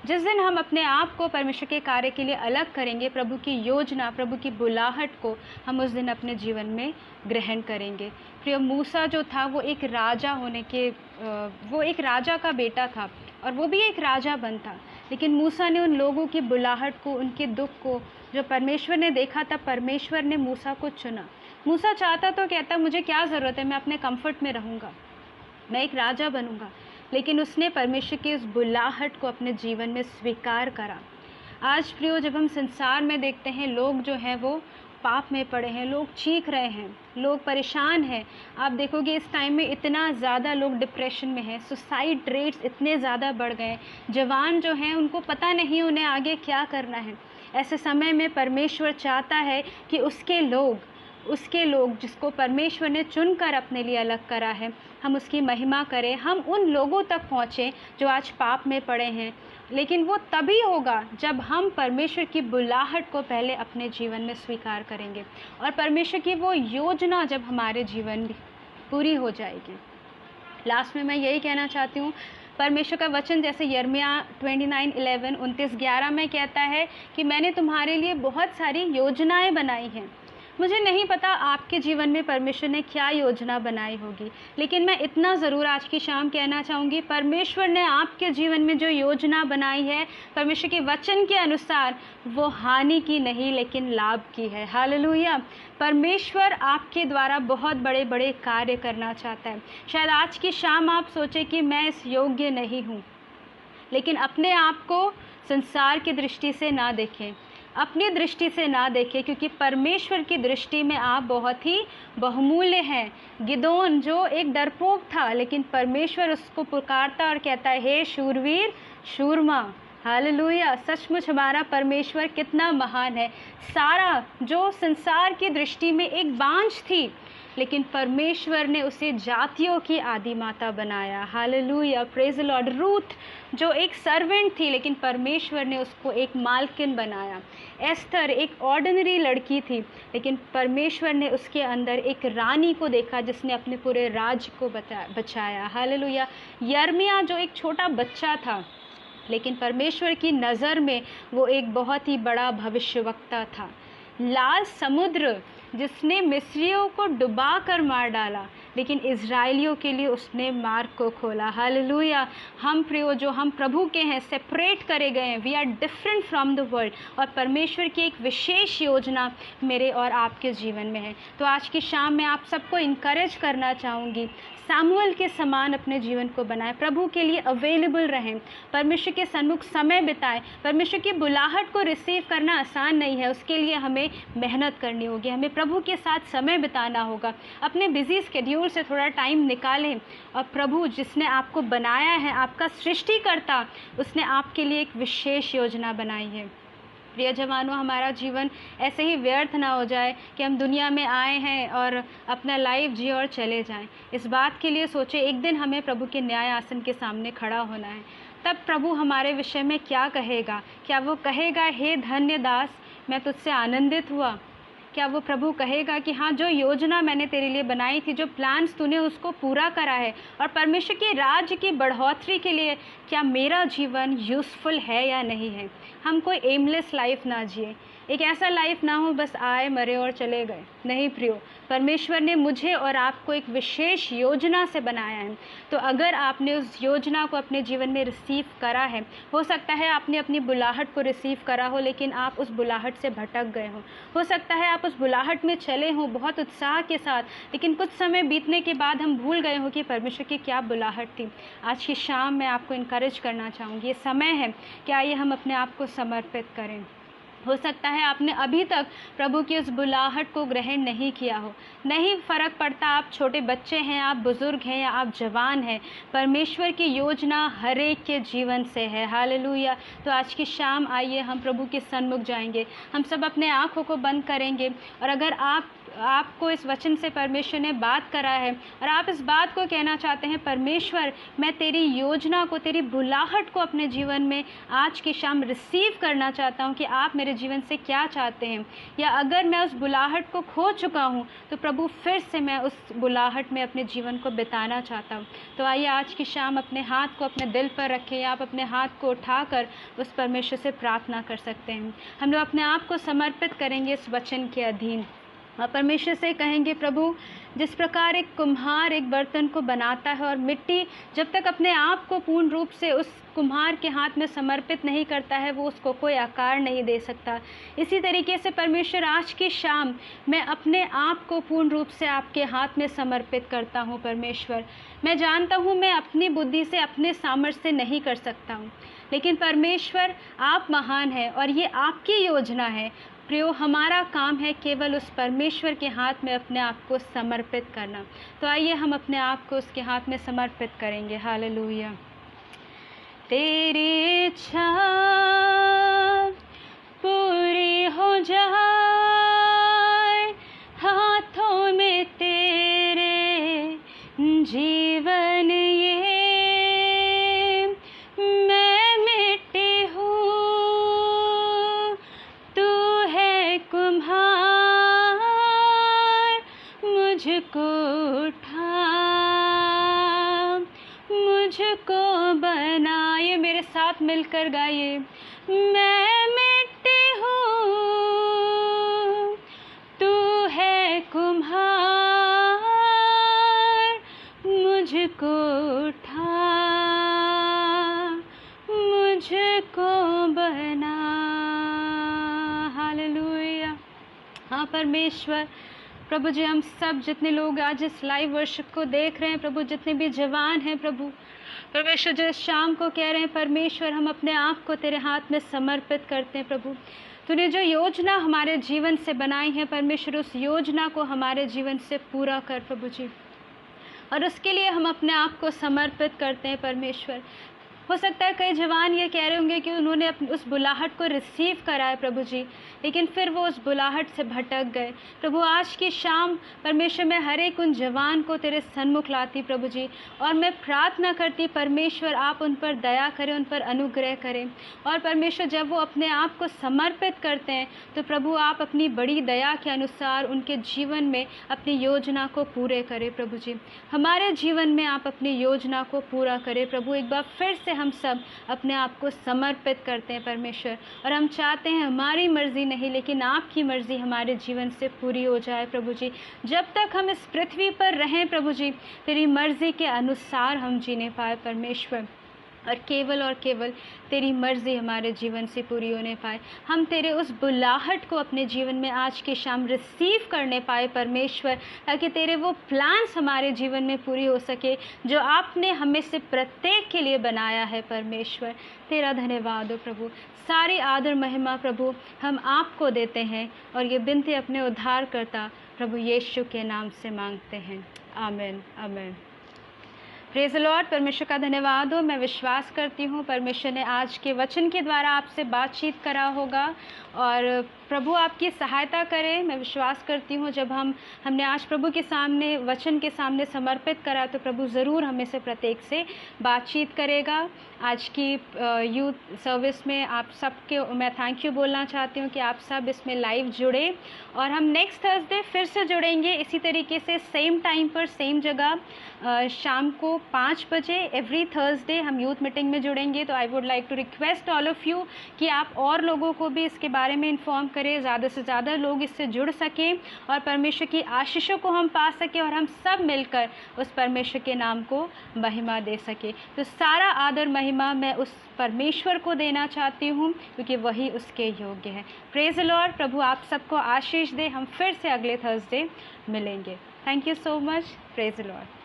जिस दिन हम अपने आप को परमेश्वर के कार्य के लिए अलग करेंगे, प्रभु की योजना, प्रभु की बुलाहट को हम उस दिन अपने जीवन में ग्रहण करेंगे। प्रियो, मूसा जो था वो एक राजा वो एक राजा का बेटा था और वो भी एक राजा बन था, लेकिन मूसा ने उन लोगों की बुलाहट को, उनके दुख को जो परमेश्वर ने देखा था, परमेश्वर ने मूसा को चुना। मूसा चाहता तो कहता मुझे क्या ज़रूरत है, मैं अपने कंफर्ट में रहूँगा, मैं एक राजा बनूँगा, लेकिन उसने परमेश्वर की उस बुलाहट को अपने जीवन में स्वीकार करा। आज प्रियो, जब हम संसार में देखते हैं लोग जो हैं वो पाप में पड़े हैं, लोग चीख रहे हैं, लोग परेशान हैं। आप देखोगे इस टाइम में इतना ज़्यादा लोग डिप्रेशन में हैं, सुसाइड रेट्स इतने ज़्यादा बढ़ गए हैं, जवान जो हैं उनको पता नहीं उन्हें आगे क्या करना है। ऐसे समय में परमेश्वर चाहता है कि उसके लोग जिसको परमेश्वर ने चुनकर अपने लिए अलग करा है, हम उसकी महिमा करें, हम उन लोगों तक पहुँचें जो आज पाप में पड़े हैं। लेकिन वो तभी होगा जब हम परमेश्वर की बुलाहट को पहले अपने जीवन में स्वीकार करेंगे और परमेश्वर की वो योजना जब हमारे जीवन में पूरी हो जाएगी। लास्ट में मैं यही कहना चाहती हूँ, परमेश्वर का वचन जैसे यिर्मयाह 29:11 में कहता है कि मैंने तुम्हारे लिए बहुत सारी योजनाएं बनाई हैं। मुझे नहीं पता आपके जीवन में परमेश्वर ने क्या योजना बनाई होगी, लेकिन मैं इतना ज़रूर आज की शाम कहना चाहूँगी, परमेश्वर ने आपके जीवन में जो योजना बनाई है परमेश्वर के वचन के अनुसार, वो हानि की नहीं लेकिन लाभ की है। हालेलुया। परमेश्वर आपके द्वारा बहुत बड़े बड़े कार्य करना चाहता है। शायद आज की शाम आप सोचें कि मैं इस योग्य नहीं हूँ, लेकिन अपने आप को संसार की दृष्टि से ना देखें, अपनी दृष्टि से ना देखें, क्योंकि परमेश्वर की दृष्टि में आप बहुत ही बहुमूल्य हैं। गिदोन जो एक डरपोक था, लेकिन परमेश्वर उसको पुकारता और कहता है, हे शूरवीर शूरमा। हालेलुया। सचमुच हमारा परमेश्वर कितना महान है। सारा जो संसार की दृष्टि में एक बांझ थी, लेकिन परमेश्वर ने उसे जातियों की आदि माता बनाया। Hallelujah, praise the Lord. Ruth जो एक सर्वेंट थी, लेकिन परमेश्वर ने उसको एक मालकिन बनाया। एस्थर एक ऑर्डिनरी लड़की थी, लेकिन परमेश्वर ने उसके अंदर एक रानी को देखा जिसने अपने पूरे राज्य को बचाया। हालेलुया। यर्मिया जो एक छोटा बच्चा था, लेकिन परमेश्वर की नज़र में वो एक बहुत ही बड़ा भविष्यवक्ता था। लाल समुद्र जिसने मिस्रियों को डुबा कर मार डाला, लेकिन इज़राइलियों के लिए उसने मार्ग को खोला। हालेलुया। हम प्रियो जो हम प्रभु के हैं, सेपरेट करे गए हैं, we are different from the world, और परमेश्वर की एक विशेष योजना मेरे और आपके जीवन में है। तो आज की शाम में आप सबको इनकरेज करना चाहूँगी, सामुएल के समान अपने जीवन को बनाएं, प्रभु के लिए अवेलेबल रहें, परमेश्वर के सन्मुख समय बिताएं। परमेश्वर की बुलाहट को रिसीव करना आसान नहीं है, उसके लिए हमें मेहनत करनी होगी, हमें प्रभु के साथ समय बिताना होगा। अपने बिजी स्केड्यूल से थोड़ा टाइम निकालें, और प्रभु जिसने आपको बनाया है, आपका सृष्टिकर्ता, उसने आपके लिए एक विशेष योजना बनाई है। प्रिय जवानों, हमारा जीवन ऐसे ही व्यर्थ ना हो जाए कि हम दुनिया में आए हैं और अपना लाइफ जिए और चले जाएं। इस बात के लिए सोचें, एक दिन हमें प्रभु के न्याय आसन के सामने खड़ा होना है। तब प्रभु हमारे विषय में क्या कहेगा? क्या वो कहेगा, हे धन्य दास, मैं तुझसे आनंदित हुआ? क्या वो प्रभु कहेगा कि हाँ, जो योजना मैंने तेरे लिए बनाई थी, जो प्लान्स तूने उसको पूरा करा है, और परमेश्वर के राज्य की बढ़ोतरी के लिए क्या मेरा जीवन यूज़फुल है या नहीं है? हम कोई एमलेस लाइफ ना जिए, एक ऐसा लाइफ ना हो बस आए मरे और चले गए। नहीं प्रियो, परमेश्वर ने मुझे और आपको एक विशेष योजना से बनाया है। तो अगर आपने उस योजना को अपने जीवन में रिसीव करा है, हो सकता है आपने अपनी बुलाहट को रिसीव करा हो, लेकिन आप उस बुलाहट से भटक गए हो सकता है आप उस बुलाहट में चले हों बहुत उत्साह के साथ, लेकिन कुछ समय बीतने के बाद हम भूल गए हो कि परमेश्वर की क्या बुलाहट थी। आज की शाम मैं आपको इनकरेज करना चाहूँगी, ये समय है कि आइए हम अपने आप को समर्पित करें। हो सकता है आपने अभी तक प्रभु की उस बुलाहट को ग्रहण नहीं किया हो। नहीं फ़र्क पड़ता आप छोटे बच्चे हैं, आप बुज़ुर्ग हैं या आप जवान हैं, परमेश्वर की योजना हर एक के जीवन से है। हालेलुया। तो आज की शाम आइए हम प्रभु के सन्मुख जाएंगे, हम सब अपने आँखों को बंद करेंगे, और अगर आपको इस वचन से परमेश्वर ने बात करा है और आप इस बात को कहना चाहते हैं, परमेश्वर मैं तेरी योजना को, तेरी बुलाहट को अपने जीवन में आज की शाम रिसीव करना चाहता हूं कि आप मेरे जीवन से क्या चाहते हैं, या अगर मैं उस बुलाहट को खो चुका हूं तो प्रभु फिर से मैं उस बुलाहट में अपने जीवन को बिताना चाहता हूं। तो आइए आज की शाम अपने हाथ को अपने दिल पर रखें, या आप अपने हाथ को उठाकर उस परमेश्वर से प्रार्थना कर सकते हैं। हम लोग अपने आप को समर्पित करेंगे इस वचन के अधीन, और परमेश्वर से कहेंगे, प्रभु जिस प्रकार एक कुम्हार एक बर्तन को बनाता है और मिट्टी जब तक अपने आप को पूर्ण रूप से उस कुम्हार के हाथ में समर्पित नहीं करता है, वो उसको कोई आकार नहीं दे सकता, इसी तरीके से परमेश्वर आज की शाम मैं अपने आप को पूर्ण रूप से आपके हाथ में समर्पित करता हूँ। परमेश्वर मैं जानता हूँ मैं अपनी बुद्धि से, अपने सामर्थ्य से नहीं कर सकता हूँ, लेकिन परमेश्वर आप महान हैं और ये आपकी योजना है। प्रियो, हमारा काम है केवल उस परमेश्वर के हाथ में अपने आप को समर्पित करना। तो आइए हम अपने आप को उसके हाथ में समर्पित करेंगे। हालेलुया। तेरी इच्छा पूरी हो जाए, हाथों में तेरे जीवन ये, मैं मिट्टी हूँ, तू है कुम्हार, मुझको उठा, मुझको बनाए। मेरे साथ मिलकर गाइए, मैं मिट्टी हूँ, तू है कुम्हार, मुझको उठा, मुझको बना। हालेलुया। हाँ परमेश्वर, प्रभु जी हम सब जितने लोग आज इस लाइव वर्शिप को देख रहे हैं प्रभु, जितने भी जवान हैं प्रभु परमेश्वर, जो इस शाम को कह रहे हैं परमेश्वर हम अपने आप को तेरे हाथ में समर्पित करते हैं प्रभु। तूने जो योजना हमारे जीवन से बनाई है परमेश्वर, उस योजना को हमारे जीवन से पूरा कर प्रभु जी, और उसके लिए हम अपने आप को समर्पित करते हैं परमेश्वर। हो सकता है कई जवान ये कह रहे होंगे कि उन्होंने उस बुलाहट को रिसीव करा है प्रभु जी, लेकिन फिर वो उस बुलाहट से भटक गए। प्रभु आज की शाम परमेश्वर मैं हर एक उन जवान को तेरे सन्मुख लाती प्रभु जी, और मैं प्रार्थना करती परमेश्वर आप उन पर दया करें, उन पर अनुग्रह करें। और परमेश्वर जब वो अपने आप को समर्पित करते हैं तो प्रभु आप अपनी बड़ी दया के अनुसार उनके जीवन में अपनी योजना को पूरे करें प्रभु जी। हमारे जीवन में आप अपनी योजना को पूरा करें प्रभु। एक बार फिर से हम सब अपने आप को समर्पित करते हैं परमेश्वर, और हम चाहते हैं हमारी मर्जी नहीं लेकिन आपकी मर्जी हमारे जीवन से पूरी हो जाए प्रभु जी। जब तक हम इस पृथ्वी पर रहें प्रभु जी, तेरी मर्जी के अनुसार हम जीने पाए परमेश्वर, और केवल तेरी मर्ज़ी हमारे जीवन से पूरी होने पाए। हम तेरे उस बुलाहट को अपने जीवन में आज की शाम रिसीव करने पाए परमेश्वर, ताकि तेरे वो प्लान्स हमारे जीवन में पूरी हो सके जो आपने हमें से प्रत्येक के लिए बनाया है परमेश्वर। तेरा धन्यवाद हो प्रभु। सारी आदर महिमा प्रभु हम आपको देते हैं, और ये बिनती अपने उद्धारकर्ता प्रभु यीशु के नाम से मांगते हैं, आमीन आमीन। Praise the Lord. परमेश्वर का धन्यवाद हो। मैं विश्वास करती हूँ परमेश्वर ने आज के वचन के द्वारा आपसे बातचीत करा होगा, और प्रभु आपकी सहायता करे। मैं विश्वास करती हूँ जब हमने आज प्रभु के सामने वचन के सामने समर्पित करा तो प्रभु ज़रूर हमें से प्रत्येक से बातचीत करेगा। आज की यूथ सर्विस में आप सबके मैं थैंक यू बोलना चाहती हूँ कि आप सब इसमें लाइव जुड़े, और हम नेक्स्ट थर्सडे फिर से जुड़ेंगे इसी तरीके से सेम टाइम पर सेम जगह शाम को 5 बजे एवरी थर्सडे हम यूथ मीटिंग में जुड़ेंगे। तो I would like to request all of you कि आप और लोगों को भी इसके बारे में इन्फॉर्म करें, ज़्यादा से ज़्यादा लोग इससे जुड़ सकें और परमेश्वर की आशीषों को हम पा सकें, और हम सब मिलकर उस परमेश्वर के नाम को महिमा दे सके। तो सारा आदर महिमा मैं उस परमेश्वर को देना चाहती हूँ क्योंकि वही उसके योग्य है। Praise the Lord. प्रभु आप सबको आशीष दे। हम फिर से अगले थर्सडे मिलेंगे। Thank you so much. Praise the Lord.